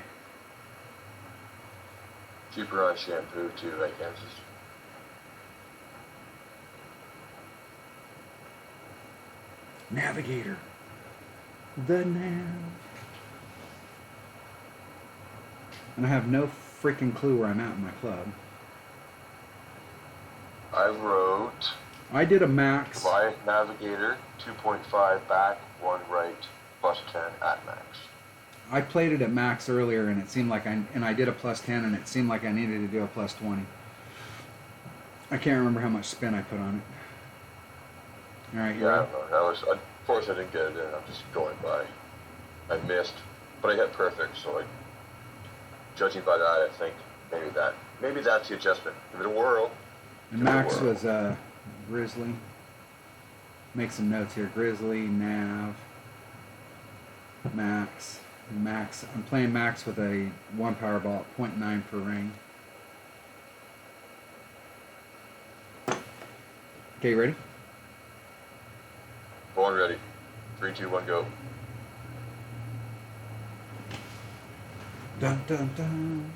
Cheaper on shampoo too, right, Kansas? Navigator. The nav. And I have no freaking clue where I'm at in my club. I wrote I did a max. My navigator, 2.5 back, 1 right, plus 10 at max. I played it at max earlier, and it seemed like I did a plus 10, and it seemed like I needed to do a plus 20. I can't remember how much spin I put on it. All right, you Yeah, I ready? don't know. Of course I didn't get it in. I'm just going by. I missed, but I hit perfect. So like, judging by that, I think maybe that's the adjustment. Give it a whirl. And max was Grizzly. Make some notes here. Grizzly, Nav, Max, Max. I'm playing Max with a 1 Powerball at 0.9 per ring. Okay, ready? Born ready. 3, 2, 1, go. Dun dun dun.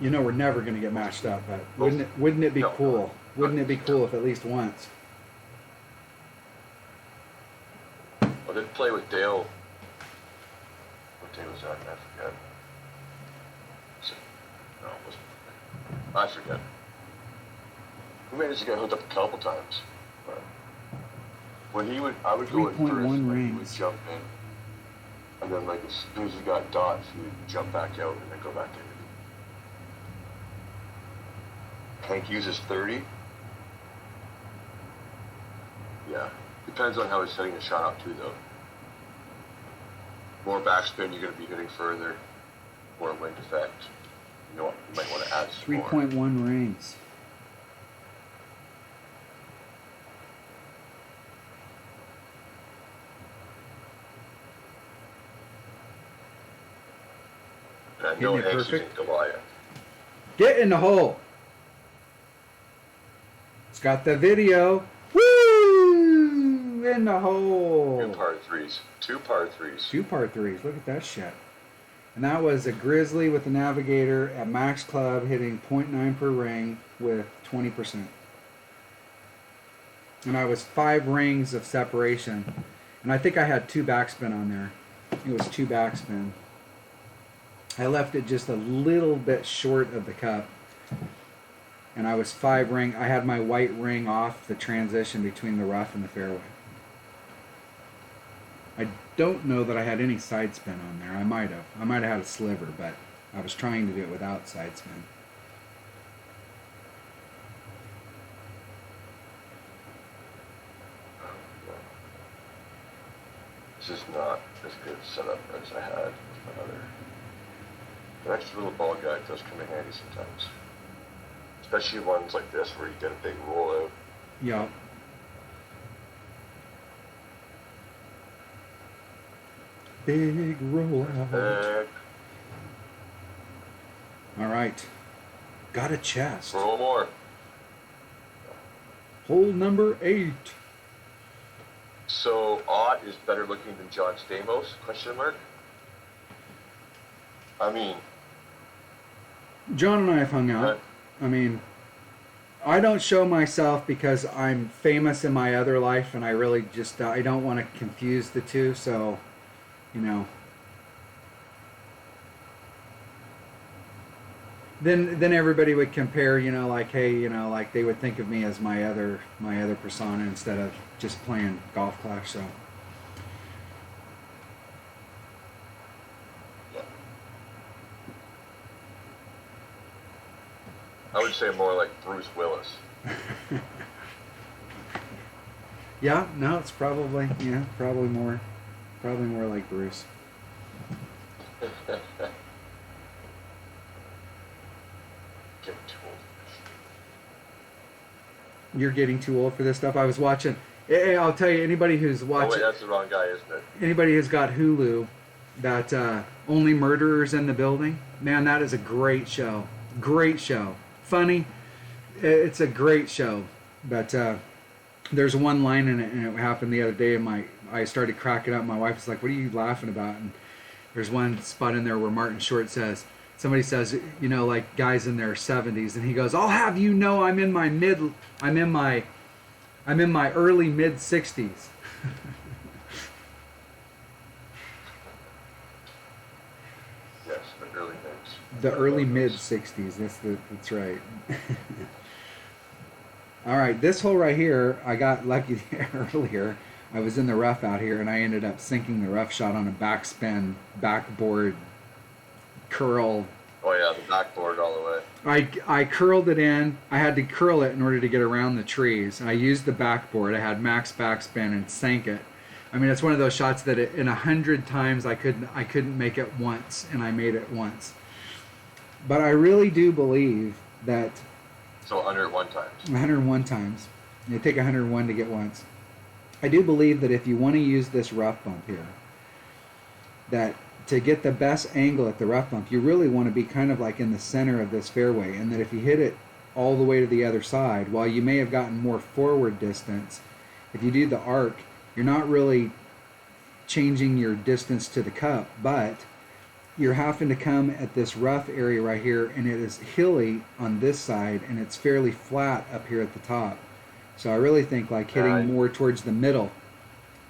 You know we're never going to get matched up, but wouldn't it be No. cool? Wouldn't it be cool if at least once? I did play with Dale. What day was that? I forget. No, it wasn't. I forget. We managed to get hooked up a couple times. But when I would go in first, 3.1 and he would rings. jump in. And then like as soon as he got dots, he would jump back out and then go back in. Hank uses 30. Yeah. Depends on how he's setting the shot up too though. More backspin, you're going to be hitting further. More wind effect. You know what? You might want to add some more. 3.1 rings. And I know Hitting it Hank's using perfect. Goliath. Get in the hole. It's got the video. Woo! In the hole. 2 par 3s. 2 par 3s. 2 par 3s. Look at that shit. And that was a Grizzly with the Navigator at Max Club hitting 0.9 per ring with 20%. And I was 5 rings of separation. And I think I had 2 backspin on there. It was 2 backspin. I left it just a little bit short of the cup. And I was 5 ring. I had my white ring off the transition between the rough and the fairway. I don't know that I had any side spin on there. I might have. I might have had a sliver, but I was trying to do it without side spin. This is not as good setup as I had with my other. An extra little ball guide does come in handy sometimes. Especially ones like this where you get a big rollout. Yeah. Big rollout. All right. Got a chest. Roll more. Hole number 8. So Ott is better looking than John Stamos? Question mark. I mean, John and I have hung out. I mean, I don't show myself because I'm famous in my other life, and I really just I don't want to confuse the two. So, you know. Then everybody would compare, you know, like, hey, you know, like they would think of me as my other persona instead of just playing Golf Clash. So. yeah. I would say more like Bruce Willis. Yeah, no, it's probably more like Bruce. Getting too old. You're getting too old for this stuff. I was watching. I'll tell you, anybody who's Oh watching, wait, that's the wrong guy, isn't it? anybody who's got Hulu, that Only Murderers in the Building. Man, that is a great show. Great show. Funny. It's a great show. But there's one line in it, and it happened the other day, and I started cracking up. My wife was like, "What are you laughing about?" And there's one spot in there where Martin Short says, somebody says, you know, like guys in their 70s, and he goes, "I'll have you know, I'm in my early mid 60s." Yes, the early days. The early mid 60s. That's right. All right, this hole right here, I got lucky earlier. I was in the rough out here, and I ended up sinking the rough shot on a backspin, backboard curl. Oh yeah, the backboard all the way. I curled it in. I had to curl it in order to get around the trees. I used the backboard. I had max backspin and sank it. I mean, it's one of those shots that in 100 times I couldn't make it once, and I made it once. But I really do believe that So 101 times. 101 times. You take 101 to get once. I do believe that if you want to use this rough bump here, that to get the best angle at the rough bump, you really want to be kind of like in the center of this fairway, and that if you hit it all the way to the other side, while you may have gotten more forward distance, if you do the arc, you're not really changing your distance to the cup, but you're having to come at this rough area right here, and it is hilly on this side, and it's fairly flat up here at the top. So I really think like hitting more towards the middle,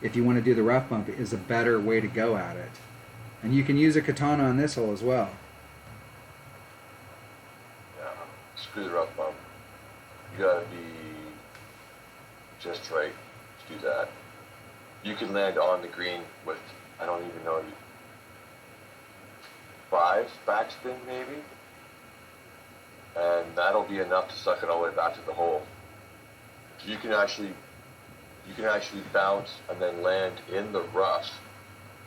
if you want to do the rough bump, is a better way to go at it. And you can use a katana on this hole as well. Yeah, screw the rough bump. You gotta be just right to do that. You can land on the green with, I don't even know, 5 backspin maybe, and that'll be enough to suck it all the way back to the hole. You can actually bounce and then land in the rough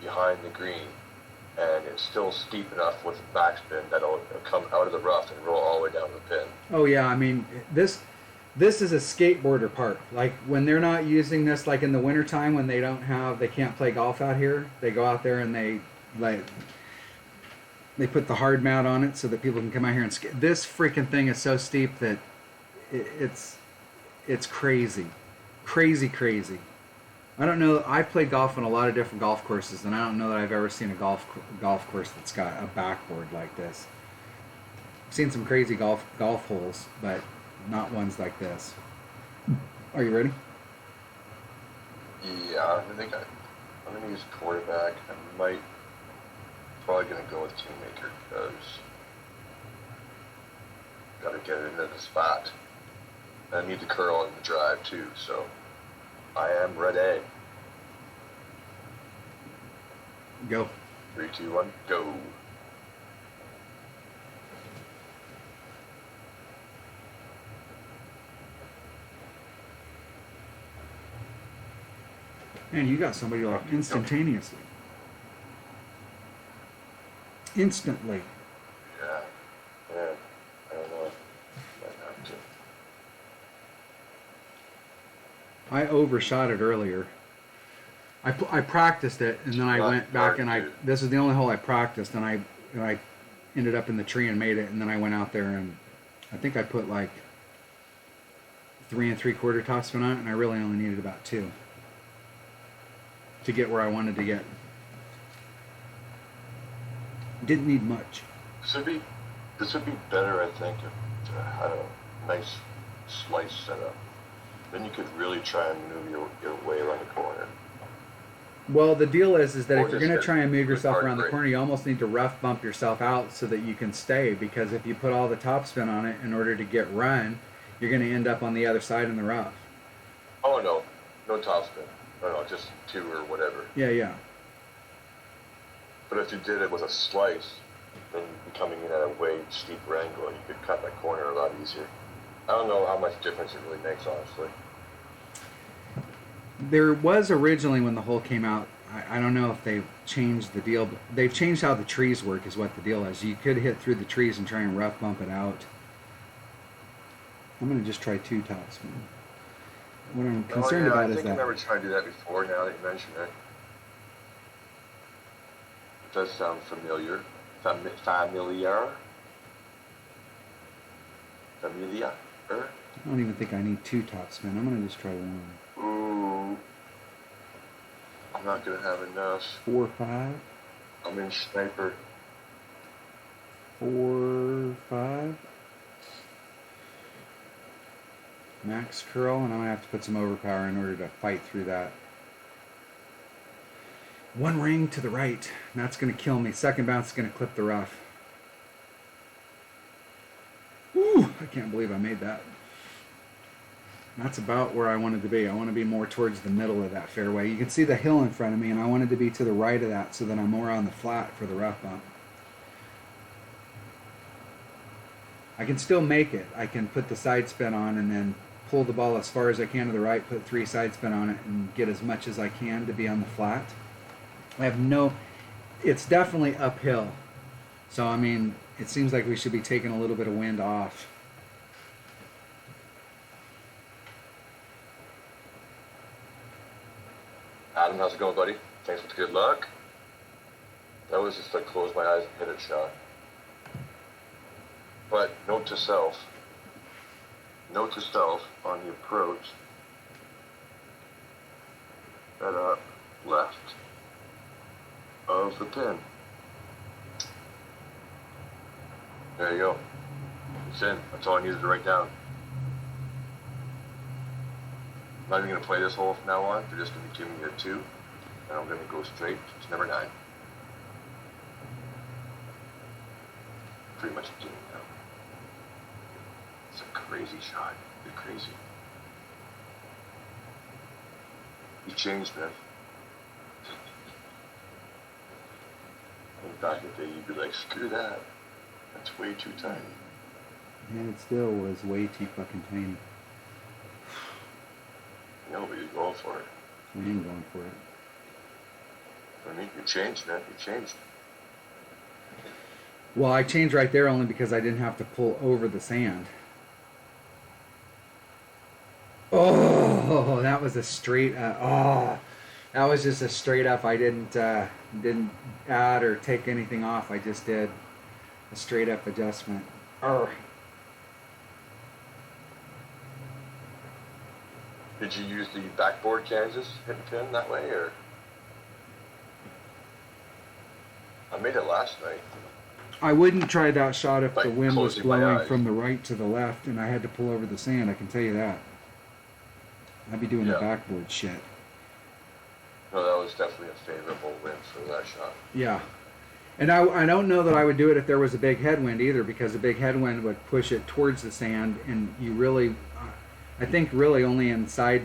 behind the green, and it's still steep enough with backspin that it'll come out of the rough and roll all the way down to the pin. Oh yeah, I mean this is a skateboarder park. Like when they're not using this, like in the wintertime when they can't play golf out here, they go out there and they put the hard mat on it so that people can come out here and skate. This freaking thing is so steep that it's crazy. Crazy. I don't know. I've played golf on a lot of different golf courses, and I don't know that I've ever seen a golf course that's got a backboard like this. I've seen some crazy golf holes, but not ones like this. Are you ready? Yeah, I'm gonna use quarterback. Probably gonna go with Kingmaker because gotta get it into the spot. I need the curl and the drive too, so I am ready. Go. 3, 2, 1, go. Man, you got somebody like instantaneously. Instantly. Yeah. I don't know. Might have to. I overshot it earlier. I practiced it, and then I went back and this is the only hole I practiced, and I ended up in the tree and made it, and then I went out there and I think I put like 3 3/4 topspin on it, and I really only needed about 2 to get where I wanted to get. Didn't need much. This would be better, I think, if had a nice slice setup. Then you could really try and maneuver your way around the corner. Well, the deal is that Or if you're just going to try and move hit yourself hard around the break. corner, you almost need to rough bump yourself out so that you can stay, because if you put all the topspin on it in order to get run, you're going to end up on the other side in the rough. Oh no topspin. No, just 2 or whatever. Yeah. But if you did it with a slice, then you'd be coming in at a way steeper angle, and you could cut that corner a lot easier. I don't know how much difference it really makes, honestly. There was originally when the hole came out, I don't know if they've changed the deal, but they've changed how the trees work is what the deal is. You could hit through the trees and try and rough bump it out. I'm going to just try 2 topspin. What I'm concerned about I is think I that... never tried to do that before, now that you mention it. It does sound familiar. Familiar? I don't even think I need 2 topspin. I'm going to just try 1. Ooh. I'm not going to have enough. 4, 5. I'm in sniper. 4, 5. Max curl, and I'm going to have to put some overpower in order to fight through that. 1 ring to the right, and that's going to kill me. Second bounce is going to clip the rough. Woo! I can't believe I made that. That's about where I wanted to be. I want to be more towards the middle of that fairway. You can see the hill in front of me, and I wanted to be to the right of that so that I'm more on the flat for the rough bump. I can still make it. I can put the side spin on and then pull the ball as far as I can to the right, put 3 side spin on it, and get as much as I can to be on the flat. I have no... It's definitely uphill. So, I mean, it seems like we should be taking a little bit of wind off. Adam, how's it going, buddy? Thanks for the good luck. That was just like close my eyes and hit a shot. But note to self on the approach, head up left of the pin. There you go. It's in. That's all I needed to write down. I'm not even going to play this hole from now on. They're just going to be giving me a 2, and I'm going to go straight to number 9. Pretty much a game now. It's a crazy shot. You're crazy. You changed, man. And back in the day, you'd be like, screw that. That's way too tiny. And it still was way too fucking tiny. No, but you're going for it. I ain't going for it. I mean, you changed, man. You changed. Well, I changed right there only because I didn't have to pull over the sand. Oh, that was a straight up. That was just a straight up. I didn't add or take anything off. I just did a straight up adjustment. Arr. Did you use the backboard Kansas hitting pin that way, or? I made it last night. I wouldn't try that shot if Like the wind was closing my blowing eyes. from the right to the left and I had to pull over the sand. I can tell you that. I'd be doing the Yeah. backboard shit. No, that was definitely a favorable wind for that shot. Yeah. And I don't know that I would do it if there was a big headwind either, because a big headwind would push it towards the sand, and you really, I think really only in side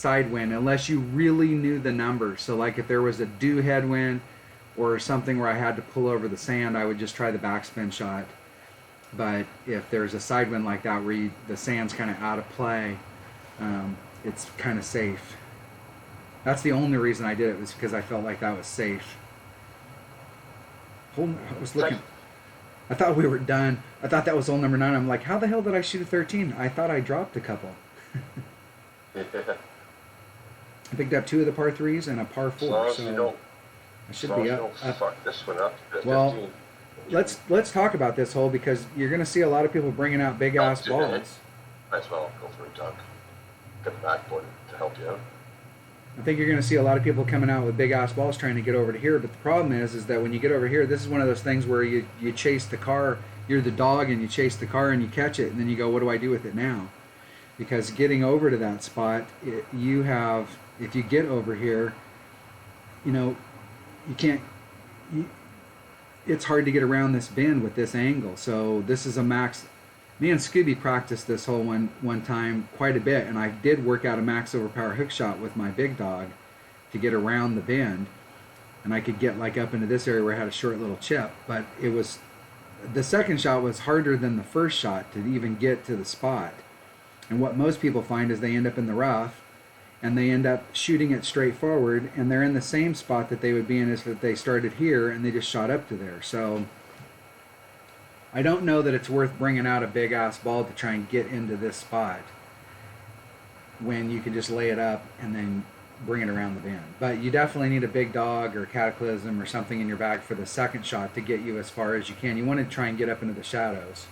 wind, unless you really knew the numbers. So like if there was a due headwind or something where I had to pull over the sand, I would just try the backspin shot. But if there's a side wind like that where the sand's kind of out of play, it's kind of safe. That's the only reason I did it, was because I felt like that was safe. I was looking. I thought we were done. I thought that was hole number 9. I'm like, how the hell did I shoot a 13? I thought I dropped a couple. I picked up 2 of the par 3s and a par 4. As long as so you don't, I should as long be as you up. don't fuck this one up at Well, 15. let's talk about this hole, because you're going to see a lot of people bringing out big ass to hit. balls. Might as well go for a dunk. Get the backboard to help you out. I think you're going to see a lot of people coming out with big ass balls trying to get over to here, but the problem is that when you get over here, this is one of those things where you chase the car, you're the dog and you chase the car and you catch it, and then you go, what do I do with it now? Because getting over to that spot, if you get over here, you can't, it's hard to get around this bend with this angle. So this is a max. Me and Scooby practiced this hole one time quite a bit, and I did work out a max overpower hook shot with my big dog to get around the bend, and I could get like up into this area where I had a short little chip. But the second shot was harder than the first shot to even get to the spot. And what most people find is they end up in the rough, and they end up shooting it straight forward, and they're in the same spot that they would be in as if they started here and they just shot up to there. So I don't know that it's worth bringing out a big ass ball to try and get into this spot when you can just lay it up and then bring it around the bend. But you definitely need a big dog or cataclysm or something in your bag for the second shot to get you as far as you can. You want to try and get up into the shadows.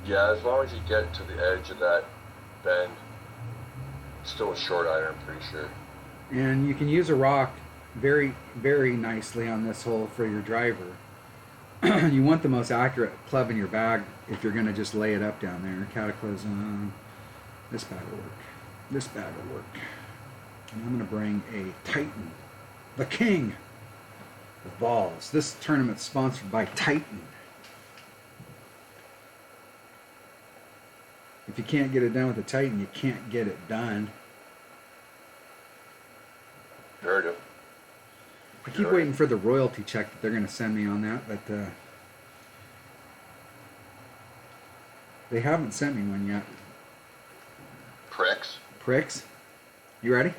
Yeah, as long as you get to the edge of that bend, it's still a short iron, I'm pretty sure. And you can use a rock very, very nicely on this hole for your driver. You want the most accurate club in your bag if you're going to just lay it up down there. Cataclysm. This bag will work. This bag will work. And I'm going to bring a Titan. The king of balls. This tournament's sponsored by Titan. If you can't get it done with the Titan, you can't get it done. Heard him. I keep waiting for the royalty check that they're going to send me on that, but they haven't sent me one yet. Pricks. Pricks. You ready?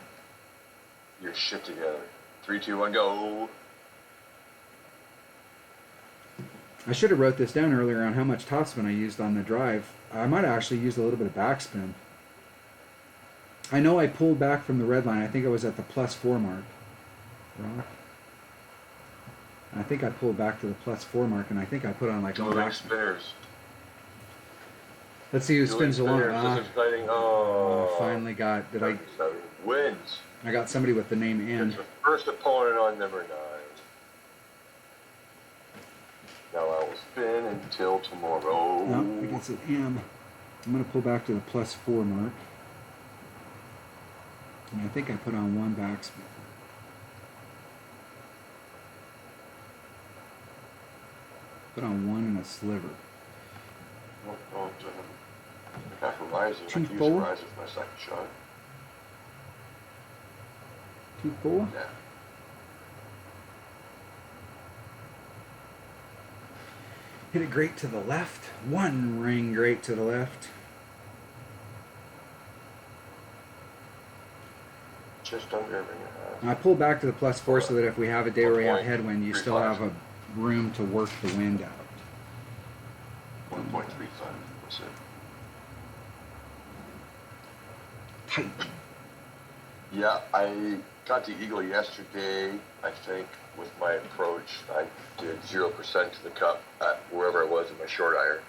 Your shit together. 3, 2, 1, go. I should have wrote this down earlier on how much topspin I used on the drive. I might have actually used a little bit of backspin. I know I pulled back from the red line. I think I was at the +4 mark. Rock. I think I pulled back to the +4 mark, and I think I put on like one Dueling back. spinners. Let's see who spins along. Oh, I finally got. Did I? Wins. I got somebody with the name N. It's the first opponent on number 9. Now I will spin until tomorrow. No, I guess it's M. I'm going to pull back to the +4 mark. And I think I put on one backspin. Put on one and a sliver. I got Horizon. I 2, can use 4. Horizon for my second shot. 2, 4. Yeah. Hit it great to the left. One ring great to the left. Just under every half. And I pull back to the +4 so that if we have a day where we have 1.35. headwind, you still have a room to work the wind out. 1.35 was it? Tight. Yeah, I got the eagle yesterday. I think with my approach, I did 0% to the cup at wherever I was in my short iron.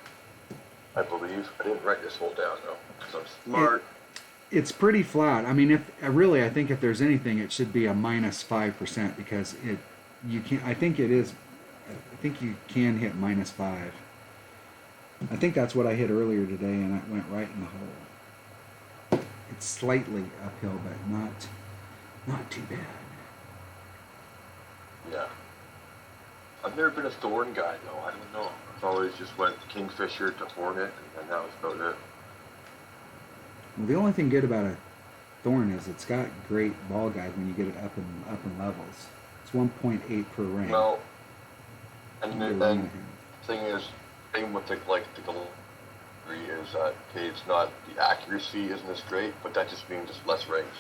I believe I didn't write this hole down though, because I'm smart. It's pretty flat. I mean, I think if there's anything, it should be a -5% because you can. I think it is. I think you can hit -5. I think that's what I hit earlier today, and it went right in the hole. It's slightly uphill, but not too bad. Yeah. I've never been a thorn guy though. I don't know. I've always just went kingfisher to hornet, and that was about it. Well, the only thing good about a thorn is it's got great ball guide when you get it up in levels. It's 1.8 per ring. Well, and the thing with the delivery is that okay, it's not the accuracy isn't as great, but that just means it's less rings.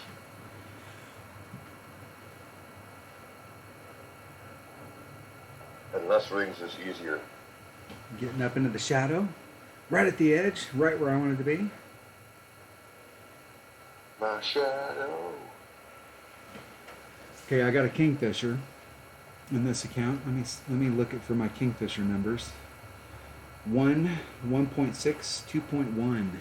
And less rings is easier. Getting up into the shadow, right at the edge, right where I wanted to be. My shadow. Okay, I got a kingfisher in this account. Let me look for my kingfisher numbers. 1, 1.6, 2.1.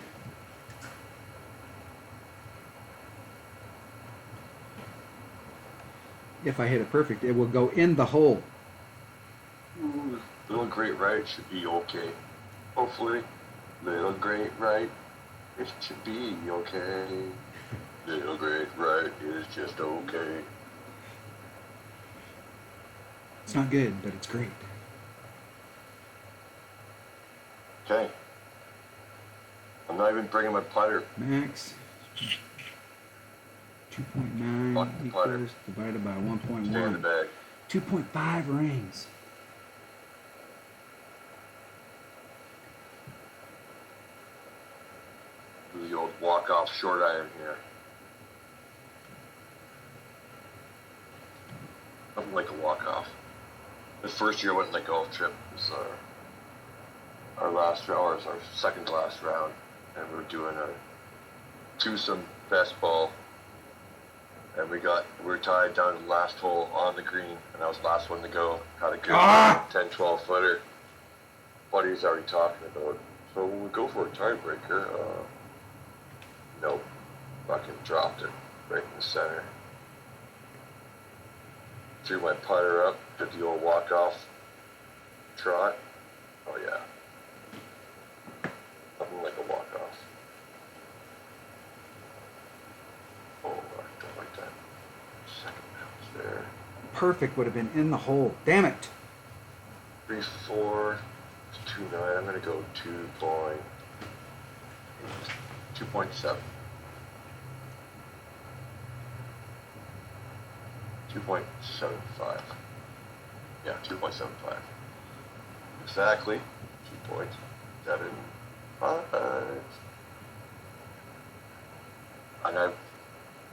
If I hit it perfect, it will go in the hole. Ooh, little great right should be okay. Hopefully, little great right, it should be okay. Little great right is just okay. It's not good, but it's great. Okay. I'm not even bringing my putter. Max 2.9 Fuck the putter. equals divided by Stay in the 1.1. bag. 2.5 rings. Do the old walk-off short iron here. Nothing like a walk-off. The first year I went on the golf trip was our last round, our second to last round, and we were doing a twosome best ball, and we were tied down to the last hole on the green, and I was the last one to go. Had a good 10, 12 footer. Buddy's already talking about, so when we go for a tiebreaker, nope, fucking dropped it right in the center. Threw my putter up, did the old walk-off trot. Oh yeah. Nothing like a walk-off. Oh, I don't like that. Second bounce there. Perfect would have been in the hole. Damn it. 3-4, 2-9. I'm gonna go 2.8. 2.7. 2.75. Yeah, 2.75. Exactly. 2.75. And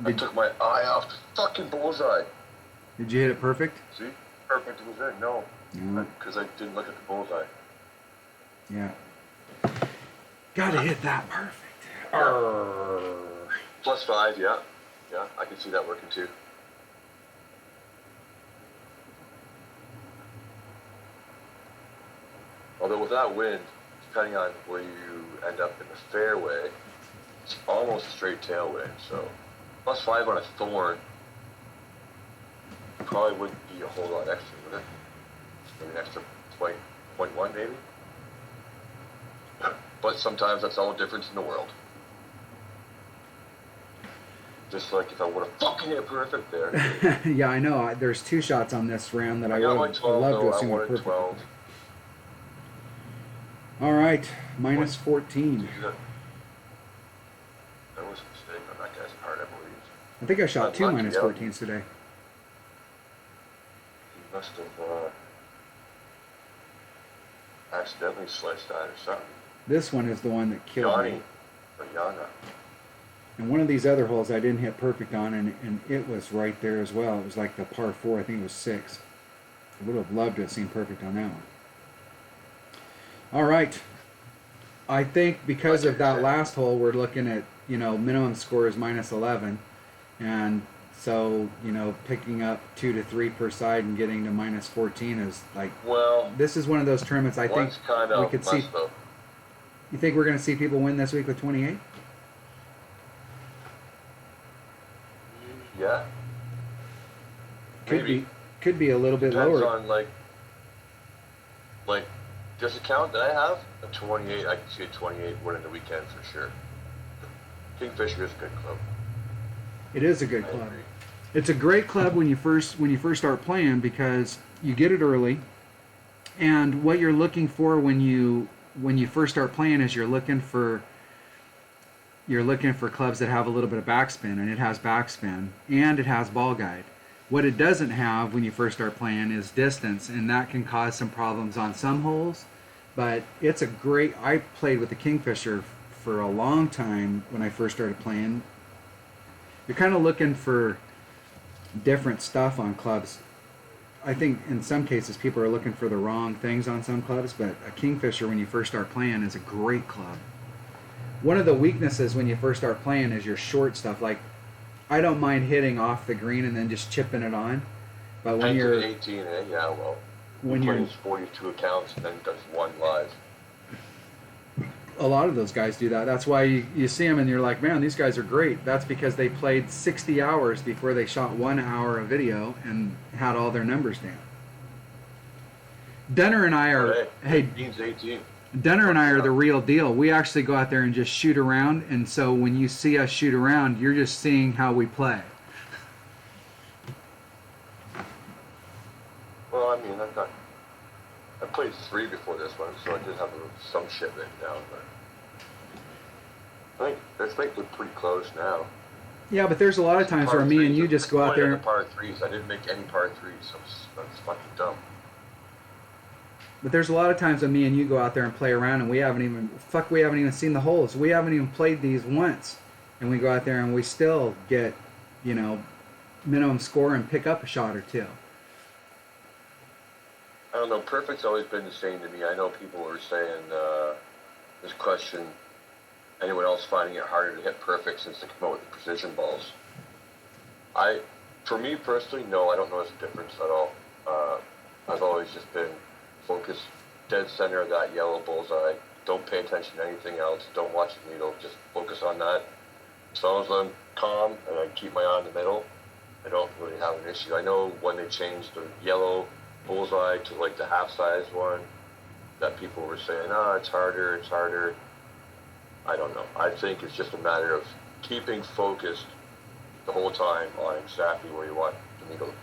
I took my eye off the fucking bullseye. Did you hit it perfect? See? Perfect was in. No. No. Because I didn't look at the bullseye. Yeah. Gotta hit that perfect. +5, yeah. Yeah, I can see that working too. Although with that wind, depending on where you end up in the fairway, it's almost a straight tailwind. So +5 on a thorn probably wouldn't be a whole lot extra, would it? Maybe an extra 0.1 maybe? But sometimes that's all the difference in the world. Just like if I would have fucking hit perfect there. Yeah, I know. There's 2 shots on this round that I would got have 12 loved to though. have I seen wanted perfect. 12. All right, minus 14. That was a mistake on that guy's part, I believe. I think I shot 2 Lucky, minus yeah. 14s today. He must have accidentally sliced that or something. This one is the one that killed me. Or Yana. And one of these other holes I didn't hit perfect on, and it was right there as well. It was like the par 4, I think it was 6. I would have loved to have seen perfect on that one. All right. I think because of that last hole, we're looking at, minimum score is minus 11. And so, picking up 2 to 3 per side and getting to minus 14 is like, well, this is one of those tournaments I think we could see. Though. You think we're going to see people win this week with 28? Yeah. Could be a little bit Depends lower. on like this account that I have, a 28. I can see a 28 winning the weekend for sure. Kingfisher is a good club. It is a good I club. agree. It's a great club when you first start playing because you get it early, and what you're looking for when you first start playing is you're looking for clubs that have a little bit of backspin, and it has backspin and it has ball guide. What it doesn't have when you first start playing is distance, and that can cause some problems on some holes. But it's a great. I played with the Kingfisher for a long time when I first started playing. You're kind of looking for different stuff on clubs. I think in some cases people are looking for the wrong things on some clubs, but a Kingfisher when you first start playing is a great club. One of the weaknesses when you first start playing is your short stuff. Like, I don't mind hitting off the green and then just chipping it on, but when you're 18, yeah, well, when he you're plays 42 accounts and then does one live. a lot of those guys do that. That's why you see them and you're like, man, these guys are great. That's because they played 60 hours before they shot 1 hour of video and had all their numbers down. Dunner and I are, hey, 18. Dunner and I are the real deal. We actually go out there and just shoot around, and so when you see us shoot around, you're just seeing how we play. Well, I mean, I played 3 before this one, so I did have some shit written down, but I think this might look pretty close now. Yeah, but there's a lot of times where me and you just go out there. Par 3s. I didn't make any par 3s, so that's fucking dumb. But there's a lot of times when me and you go out there and play around, and we haven't even seen the holes. We haven't even played these once, and we go out there and we still get, minimum score and pick up a shot or 2. I don't know. Perfect's always been the same to me. I know people were saying this question. Anyone else finding it harder to hit perfect since they came out with the precision balls? For me personally, no. I don't notice a difference at all. I've always just been focused dead center of that yellow bullseye. Don't pay attention to anything else. Don't watch the needle. Just focus on that. As long as I'm calm and I keep my eye in the middle, I don't really have an issue. I know when they changed the yellow bullseye to like the half-size one, that people were saying, it's harder. I don't know. I think it's just a matter of keeping focused the whole time on exactly where you want the needle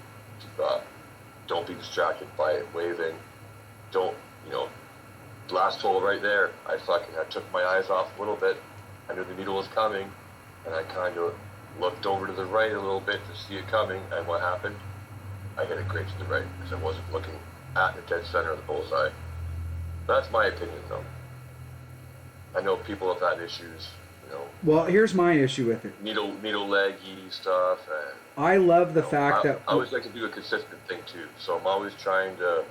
to don't be distracted by it waving. Don't, last hole right there, I took my eyes off a little bit. I knew the needle was coming, and I kind of looked over to the right a little bit to see it coming, and what happened? I hit it great to the right because I wasn't looking at the dead center of the bullseye. That's my opinion, though. I know people have had issues, you know. Well, here's my issue with it. Needle leggy stuff, and I love the fact that I always like to do a consistent thing too. So I'm always trying to.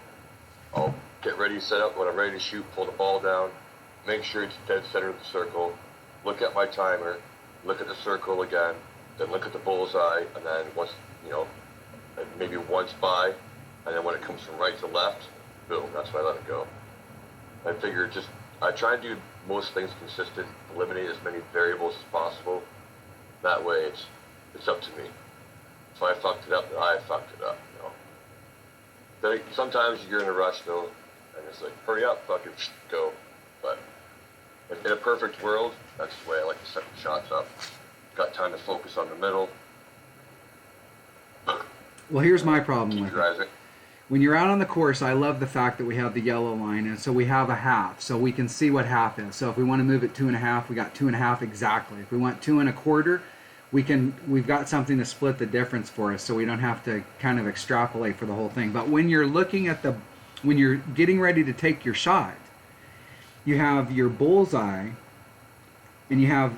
I'll get ready, set up when I'm ready to shoot, pull the ball down, make sure it's dead center of the circle, look at my timer, look at the circle again, then look at the bullseye, and then once maybe once by, and then when it comes from right to left, boom, that's when I let it go. I figure I try and do most things consistent, eliminate as many variables as possible. That way it's up to me. If I fucked it up, then I fucked it up, you know. Sometimes you're in a rush though, and it's like, hurry up, fucking go. But in a perfect world, that's the way I like to set the shots up. Got time to focus on the middle. well, here's my problem Keep with your eyes it. When you're out on the course, I love the fact that we have the yellow line, and so we have a half, so we can see what half is. So if we want to move it 2.5, we got 2.5 exactly. If we want 2.25, we've got something to split the difference for us, so we don't have to kind of extrapolate for the whole thing. But when you're looking at when you're getting ready to take your shot, you have your bullseye, and you have,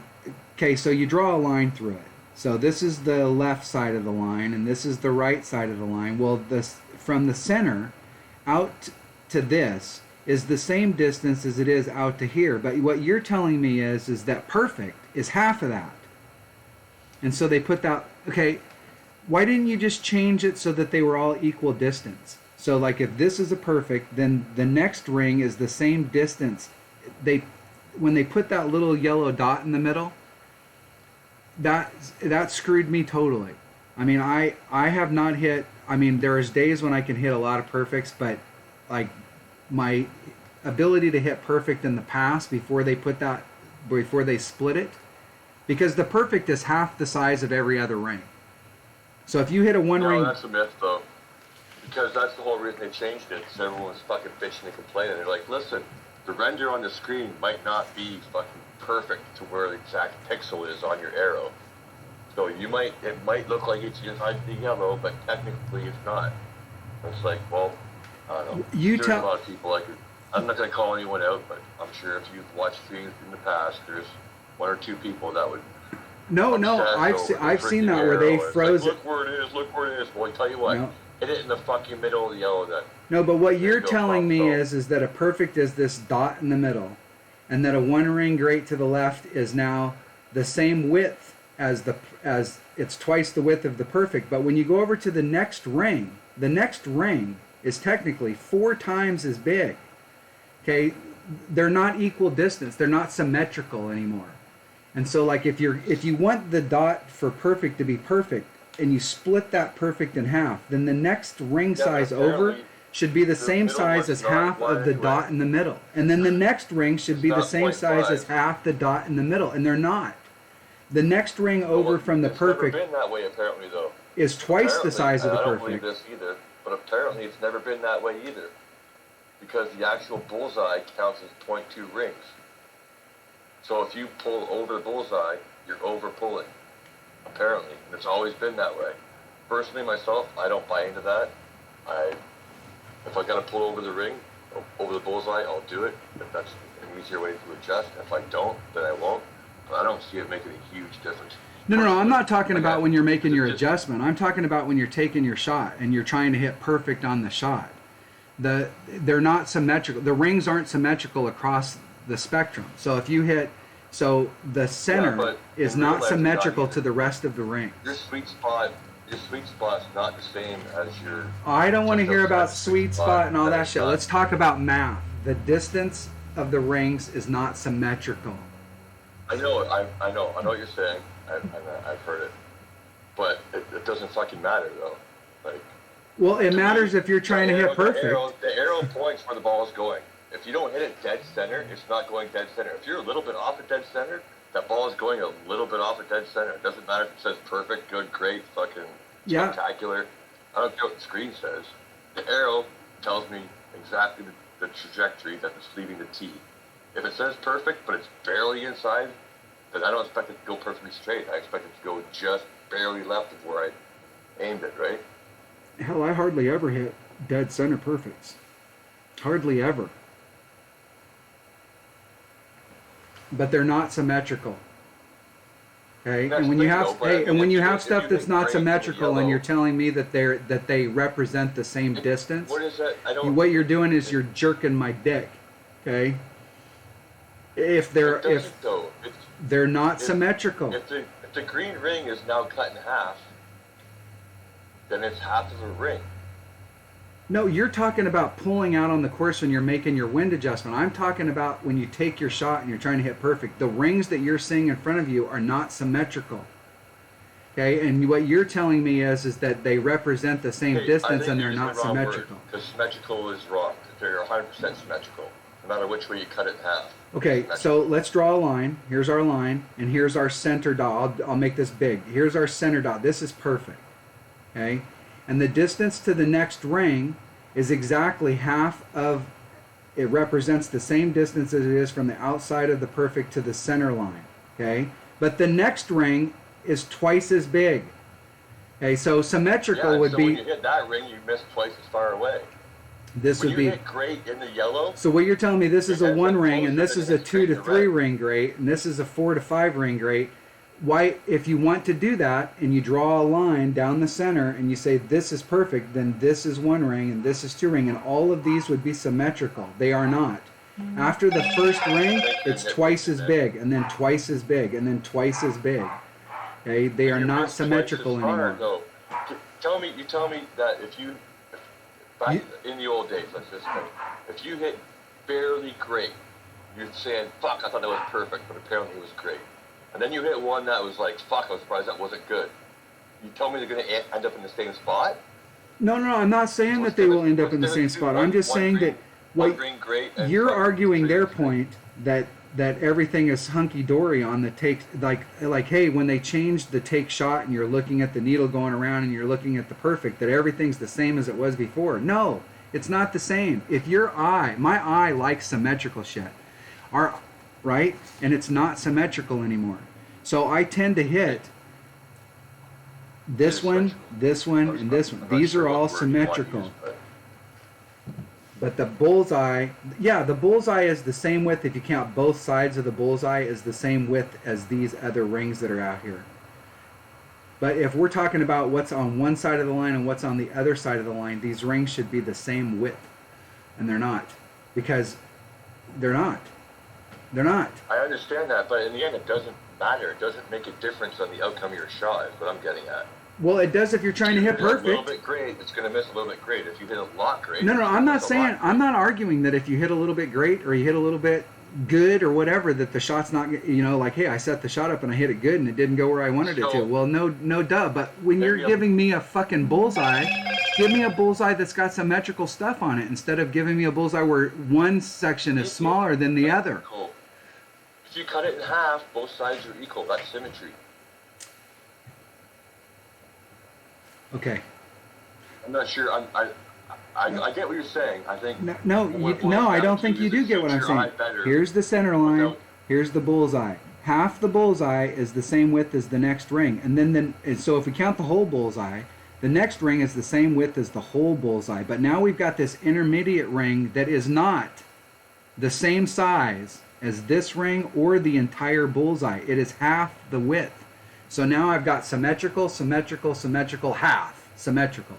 okay, so you draw a line through it. So this is the left side of the line, and this is the right side of the line. Well, from the center out to this is the same distance as it is out to here. But what you're telling me is that perfect is half of that. And so they put that, okay, why didn't you just change it so that they were all equal distance? So like if this is a perfect, then the next ring is the same distance. When they put that little yellow dot in the middle, that screwed me totally. I mean, I have not hit, I mean, there's days when I can hit a lot of perfects, but like my ability to hit perfect in the past before they split it, because the perfect is half the size of every other ring. So if you hit a one ring... No, that's a myth though. Because that's the whole reason they changed it. So everyone was fucking bitching and complaining. They're like, listen, the render on the screen might not be fucking perfect to where the exact pixel is on your arrow. So it might look like it's inside the yellow, but technically it's not. It's like, well, I don't know. There's a lot of people like it. I'm not going to call anyone out, but I'm sure if you've watched streams in the past, there's one or two people that would. No, I've seen that where they froze it. Look where it is. Well, I tell you what, hit it in the fucking middle of the yellow. No, but what you're telling me is that a perfect is this dot in the middle, and that a one ring great to the left is now the same width as it's twice the width of the perfect. But when you go over to the next ring is technically 4 times as big. Okay, they're not equal distance. They're not symmetrical anymore. And so, like, if you want the dot for perfect to be perfect, and you split that perfect in half, then the next ring size over should be the same size as half of the dot in the middle. And then the next ring should be the same size as half the dot in the middle. And they're not. The next ring over from the perfect... It's never been that way, apparently, though. Is twice the size of the perfect. I don't believe this either, but apparently it's never been that way either. Because the actual bullseye counts as 0.2 rings. So if you pull over the bullseye, you're over pulling. Apparently. And it's always been that way. Personally, myself, I don't buy into that. If I gotta pull over the ring, over the bullseye, I'll do it. If that's an easier way to adjust. If I don't, then I won't. But I don't see it making a huge difference. No, I'm not talking about when you're making your adjustment. I'm talking about when you're taking your shot and you're trying to hit perfect on the shot. They're not symmetrical. The rings aren't symmetrical across the spectrum. So if you hit, the center is not symmetrical to the rest of the ring. Your sweet spot's not the same as your... I don't want to hear about sweet spot and all that shit. Let's talk about math. The distance of the rings is not symmetrical. I know what you're saying. I've heard it. But it doesn't fucking matter, though. Like, well, it matters if you're trying to hit perfect. The arrow points where the ball is going. If you don't hit it dead center, it's not going dead center. If you're a little bit off of dead center, that ball is going a little bit off of dead center. It doesn't matter if it says perfect, good, great, fucking spectacular. I don't care what the screen says. The arrow tells me exactly the trajectory that it's leaving the tee. If it says perfect, but it's barely inside Because I don't expect it to go perfectly straight. I expect it to go just barely left of where I aimed it, right? Hell, I hardly ever hit dead center perfects. Hardly ever. But they're not symmetrical. Okay, That's and when the you thing, have though, but I and mean, when if you you- have if stuff you that's hit not gray and symmetrical, and you're yellow- telling me that they represent the same distance, What is that? I don't. what you're doing is you're jerking my dick. Okay. If they're It doesn't, though. they're not if- symmetrical. If the green ring is now cut in half, then it's half of a ring. No, you're talking about pulling out on the course when you're making your wind adjustment. I'm talking about when you take your shot and you're trying to hit perfect. The rings that you're seeing in front of you are not symmetrical. Okay, and what you're telling me is that they represent the same Hey, distance and they're not symmetrical. Because symmetrical is wrong. They're 100% symmetrical, no matter which way you cut it in half. Okay, so let's draw a line. Here's our line, and here's our center dot. I'll make this big. Here's our center dot. This is perfect. Okay, and the distance to the next ring is exactly half of. It represents the same distance as it is from the outside of the perfect to the center line. Okay, but the next ring is twice as big. Okay, so symmetrical would so be. when you hit that ring, you miss twice as far away. This When would you be. hit great in the yellow, So what you're telling me, this is Your a head's one like ring, and closer this than is it a is 2 to straight 3 right. ring grate, and this is a 4 to 5 ring grate. Why, if you want to do that, and you draw a line down the center, and you say this is perfect, then this is one ring, and this is two ring, and all of these would be symmetrical. They are not. After the first ring, it's twice as big, and then twice as big, and then twice as big. Okay, they are you not miss twice symmetrical as hard, anymore. though. You tell me that if you, back in the old days, let's just say, if you hit barely great, you're saying, fuck, I thought that was perfect, but apparently it was great. And then you hit one that was like, fuck, I was surprised that wasn't good. You tell me they're going to end up in the same spot? No, I'm not saying that they will end up in the same spot. I'm just saying that what you're arguing their point that everything is hunky dory on the take, like hey, when they changed the take shot and you're looking at the needle going around and you're looking at the perfect, that everything's the same as it was before. No, it's not the same. If my eye likes symmetrical shit, right, and it's not symmetrical anymore. So I tend to hit this one, and this one. These are all symmetrical. But the bullseye, the bullseye is the same width, if you count both sides of the bullseye, is the same width as these other rings that are out here. But if we're talking about what's on one side of the line and what's on the other side of the line, these rings should be the same width. And they're not. Because they're not. They're not. I understand that, but in the end, it doesn't matter. It doesn't make a difference on the outcome of your shot, is what I'm getting at. Well, it does if you're trying to hit perfect. A little bit great, it's going to miss a little bit great. If you hit a lot great. No, I'm not saying, I'm not arguing that if you hit a little bit great or you hit a little bit good or whatever, that the shot's not, like, hey, I set the shot up and I hit it good and it didn't go where I wanted it to. Well, no duh. But when you're giving me a fucking bullseye, give me a bullseye that's got symmetrical stuff on it instead of giving me a bullseye where one section is smaller than the other. Cool. If you cut it in half, both sides are equal. That's symmetry. Okay. I'm not sure. I get what you're saying. I think. No, I don't think you do get what I'm saying. Here's the center line. Here's the bullseye. Half the bullseye is the same width as the next ring, and so if we count the whole bullseye, the next ring is the same width as the whole bullseye. But now we've got this intermediate ring that is not the same size as this ring or the entire bullseye. It is half the width. So now I've got symmetrical, half symmetrical.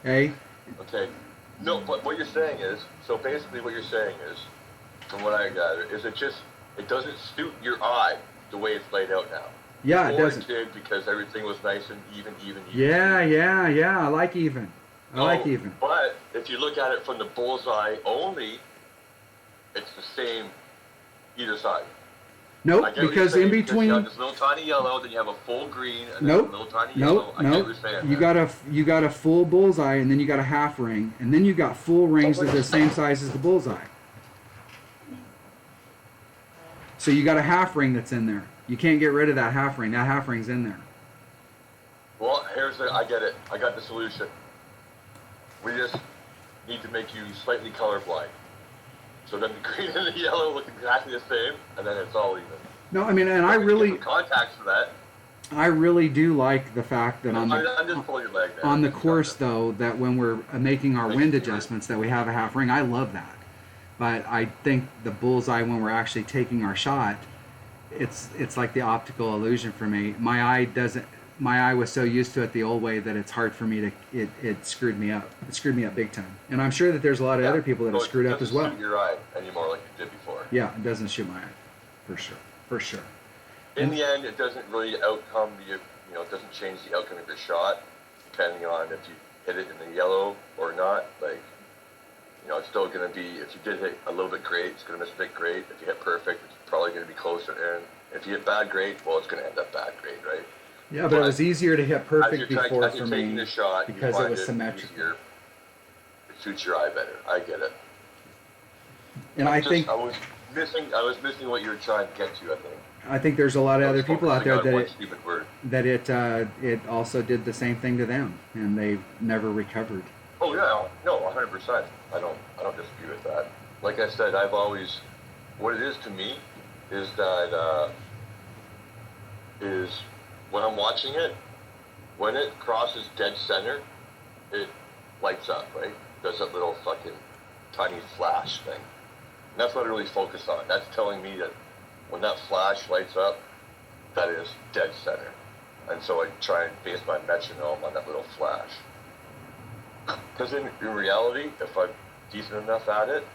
Okay? Okay. No, but what you're saying is, so basically what you're saying is, from what I gather, is it doesn't suit your eye the way it's laid out now. Yeah, it doesn't. It did because everything was nice and even. Yeah, I like even. I like even. But if you look at it from the bullseye only, it's the same either side. Nope, because in between, you have this little tiny yellow, then you have a full green, and then a little tiny yellow. You got a full bullseye, and then you got a half ring, and then you got full rings that are the same size as the bullseye. So you got a half ring that's in there. You can't get rid of that half ring. That half ring's in there. Well, I get it. I got the solution. We just need to make you slightly colorblind. So then the green and the yellow look exactly the same, and then it's all even. No, I mean, and contacts for that. I really do like the fact that I'm just pulling your leg, man. on the course though, that when we're making our wind adjustments, that we have a half ring. I love that, but I think the bullseye when we're actually taking our shot, it's like the optical illusion for me. My eye was so used to it the old way that it's hard for me to. It screwed me up. It screwed me up big time, and I'm sure that there's a lot of other people that are screwed up as well. It doesn't suit your eye anymore like it did before. Yeah, it doesn't shoot my eye, for sure. In the end, it doesn't really it doesn't change the outcome of your shot, depending on if you hit it in the yellow or not. Like, it's still going to be, if you did hit a little bit great, it's going to miss a bit great. If you hit perfect, it's probably going to be closer. And if you hit bad great, well, it's going to end up bad great, right? Yeah, but it was easier to hit perfect before for me the shot, because it was symmetrical. Easier. It suits your eye better. I get it. And I think I was missing what you were trying to get to. I think there's a lot of other people out there that it also did the same thing to them, and they've never recovered. Oh yeah, no, 100%. I don't dispute with that. Like I said, I've always, what it is to me is that is when I'm watching it, when it crosses dead center, it lights up, right? Does that little fucking tiny flash thing. And that's what I really focus on. That's telling me that when that flash lights up, that is dead center. And so I try and base my metronome on that little flash. Because in reality, if I'm decent enough at it,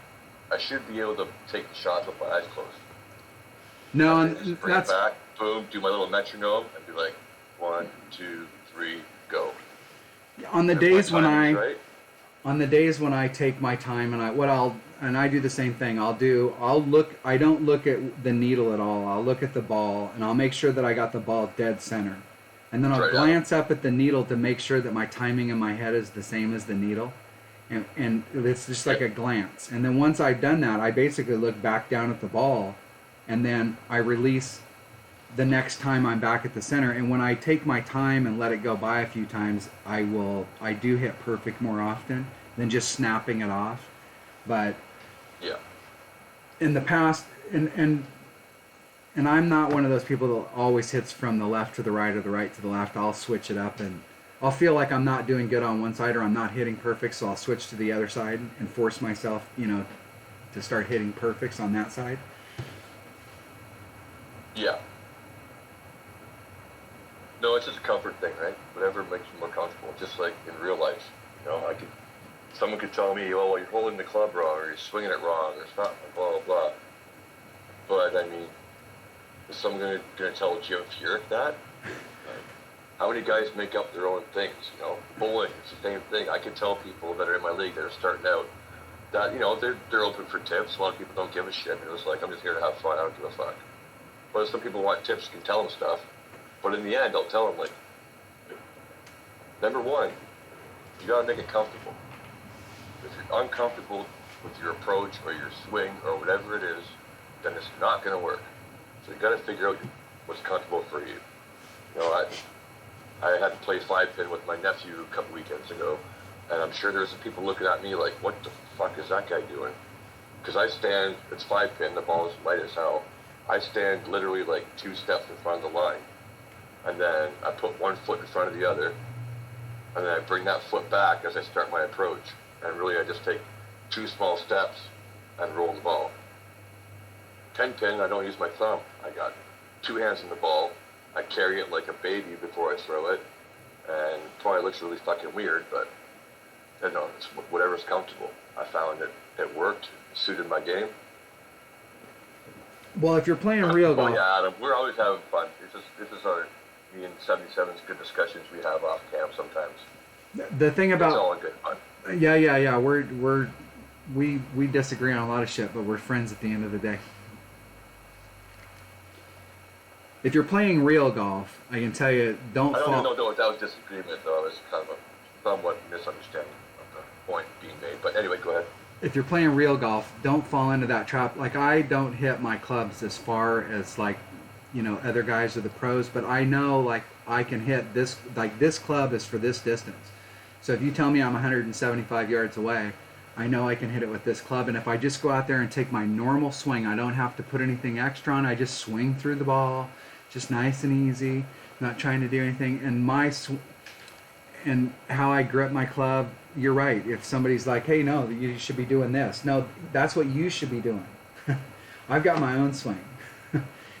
I should be able to take the shots with my eyes closed. No, and just bring it back, boom, do my little metronome, and be like, 1, 2, 3, go. On the days when I take my time and I do the same thing. I don't look at the needle at all. I'll look at the ball and I'll make sure that I got the ball dead center. And then I'll glance up at the needle to make sure that my timing in my head is the same as the needle. And it's just like a glance. And then once I've done that, I basically look back down at the ball and then I release the next time I'm back at the center. And when I take my time and let it go by a few times, I do hit perfect more often than just snapping it off. But yeah, in the past, and I'm not one of those people that always hits from the left to the right or the right to the left. I'll switch it up, and I'll feel like I'm not doing good on one side or I'm not hitting perfect, so I'll switch to the other side and force myself, to start hitting perfects on that side. Yeah. No, it's just a comfort thing, right? Whatever makes you more comfortable. Just like in real life, someone could tell me, "Oh, well, you're holding the club wrong, or you're swinging it wrong, or it's not blah blah blah." But I mean, is someone gonna tell Jim Furyk that? How many guys make up their own things? Bowling, it's the same thing. I can tell people that are in my league that are starting out that they're open for tips. A lot of people don't give a shit. It was like, I'm just here to have fun. I don't give a fuck. But if some people want tips, you can tell them stuff. But in the end, I'll tell them, like, number one, you gotta make it comfortable. If you're uncomfortable with your approach or your swing or whatever it is, then it's not gonna work. So you gotta figure out what's comfortable for you. I had to play 5-pin with my nephew a couple weekends ago, and I'm sure there's some people looking at me like, what the fuck is that guy doing? Because I stand, it's 5-pin, the ball is light as hell. I stand literally like 2 steps in front of the line. And then I put one foot in front of the other, and then I bring that foot back as I start my approach. And really I just take 2 small steps and roll the ball. 10-pin, I don't use my thumb. I got 2 hands in the ball. I carry it like a baby before I throw it. And it probably looks really fucking weird, but it's whatever's comfortable. I found it worked, it suited my game. Well, if you're playing real golf... yeah, Adam, we're always having fun. This is our, me and 77's good discussions we have off camp sometimes. The thing about... It's all in good fun. Yeah. We disagree on a lot of shit, but we're friends at the end of the day. If you're playing real golf, I can tell you, I don't know if that was disagreement, though. It was kind of a somewhat misunderstanding of the point being made. But anyway, go ahead. If you're playing real golf, don't fall into that trap. Like, I don't hit my clubs as far as, like, other guys or the pros, but I know, like, I can hit this, like, this club is for this distance. So if you tell me I'm 175 yards away, I know I can hit it with this club, and if I just go out there and take my normal swing, I don't have to put anything extra on. I just swing through the ball, just nice and easy, not trying to do anything. And how I grip my club, you're right. If somebody's like, hey, no, you should be doing this. No, that's what you should be doing. I've got my own swing.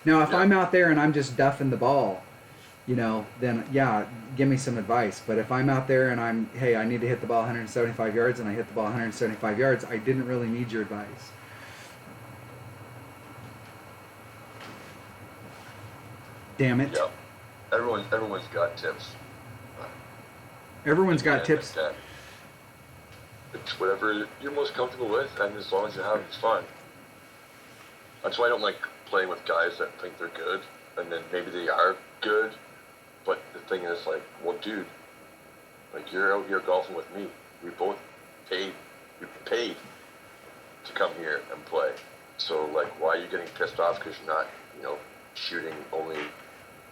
Now, if I'm out there and I'm just duffing the ball, then yeah, give me some advice. But if I'm out there and I need to hit the ball 175 yards and I hit the ball 175 yards, I didn't really need your advice. Damn it. Yeah. Everyone's got tips. Everyone's got tips. Like it's whatever you're most comfortable with, and as long as you have fun. That's why I don't like playing with guys that think they're good, and then maybe they are good, but the thing is, like, well, dude, like, you're out here golfing with me. We both paid. We paid to come here and play. So, like, why are you getting pissed off because you're not, shooting only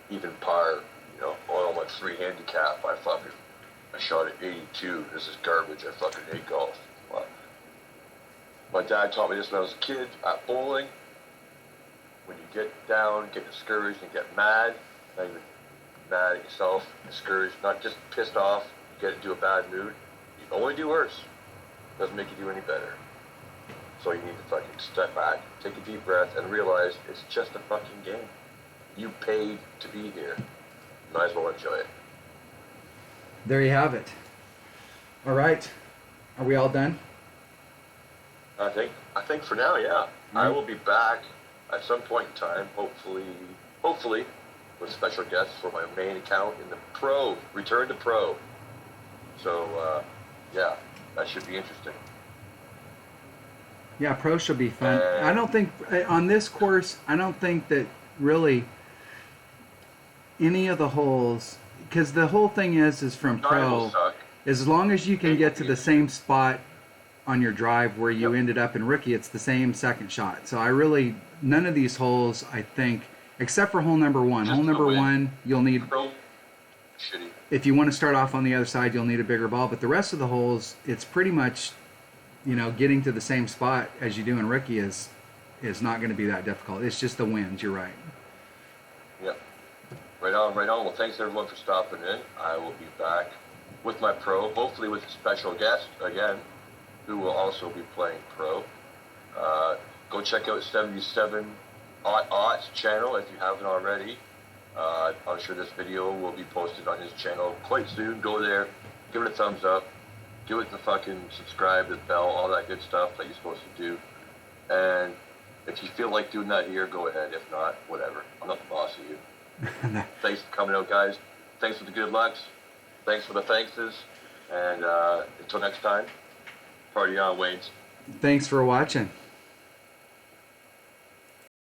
even par? Oh, I'm at 3 handicap. I shot at 82. This is garbage. I fucking hate golf. Well, my dad taught me this when I was a kid at bowling. When you get down, get discouraged, and get mad, not even mad at yourself, discouraged, not just pissed off, you get into a bad mood, you only do worse. Doesn't make you do any better. So you need to fucking step back, take a deep breath, and realize it's just a fucking game. You paid to be here. Might as well enjoy it. There you have it. All right. Are we all done? I think for now, yeah. I will be back at some point in time, hopefully, with special guests for my main account in the return to pro. So, yeah, that should be interesting. Yeah, pro should be fun. I don't think, on this course, I don't think that really any of the holes, because the whole thing is from pro, as long as you can get to the same spot on your drive where you ended up in rookie, it's the same second shot. So none of these holes, I think, except for hole number one. Hole number one, you'll need, if you want to start off on the other side, you'll need a bigger ball. But the rest of the holes, it's pretty much, getting to the same spot as you do in rookie is not going to be that difficult. It's just the winds, you're right. Yep. Right on. Well, thanks everyone for stopping in. I will be back with my pro, hopefully with a special guest again, who will also be playing pro. Go check out 77 Aughts channel if you haven't already. I'm sure this video will be posted on his channel quite soon. Go there, give it a thumbs up, give it the fucking subscribe, the bell, all that good stuff that you're supposed to do. And if you feel like doing that here, go ahead. If not, whatever. I'm not the boss of you. Thanks for coming out, guys. Thanks for the good lucks. Thanks for the thankses. And until next time, party on, Waynes. Thanks for watching.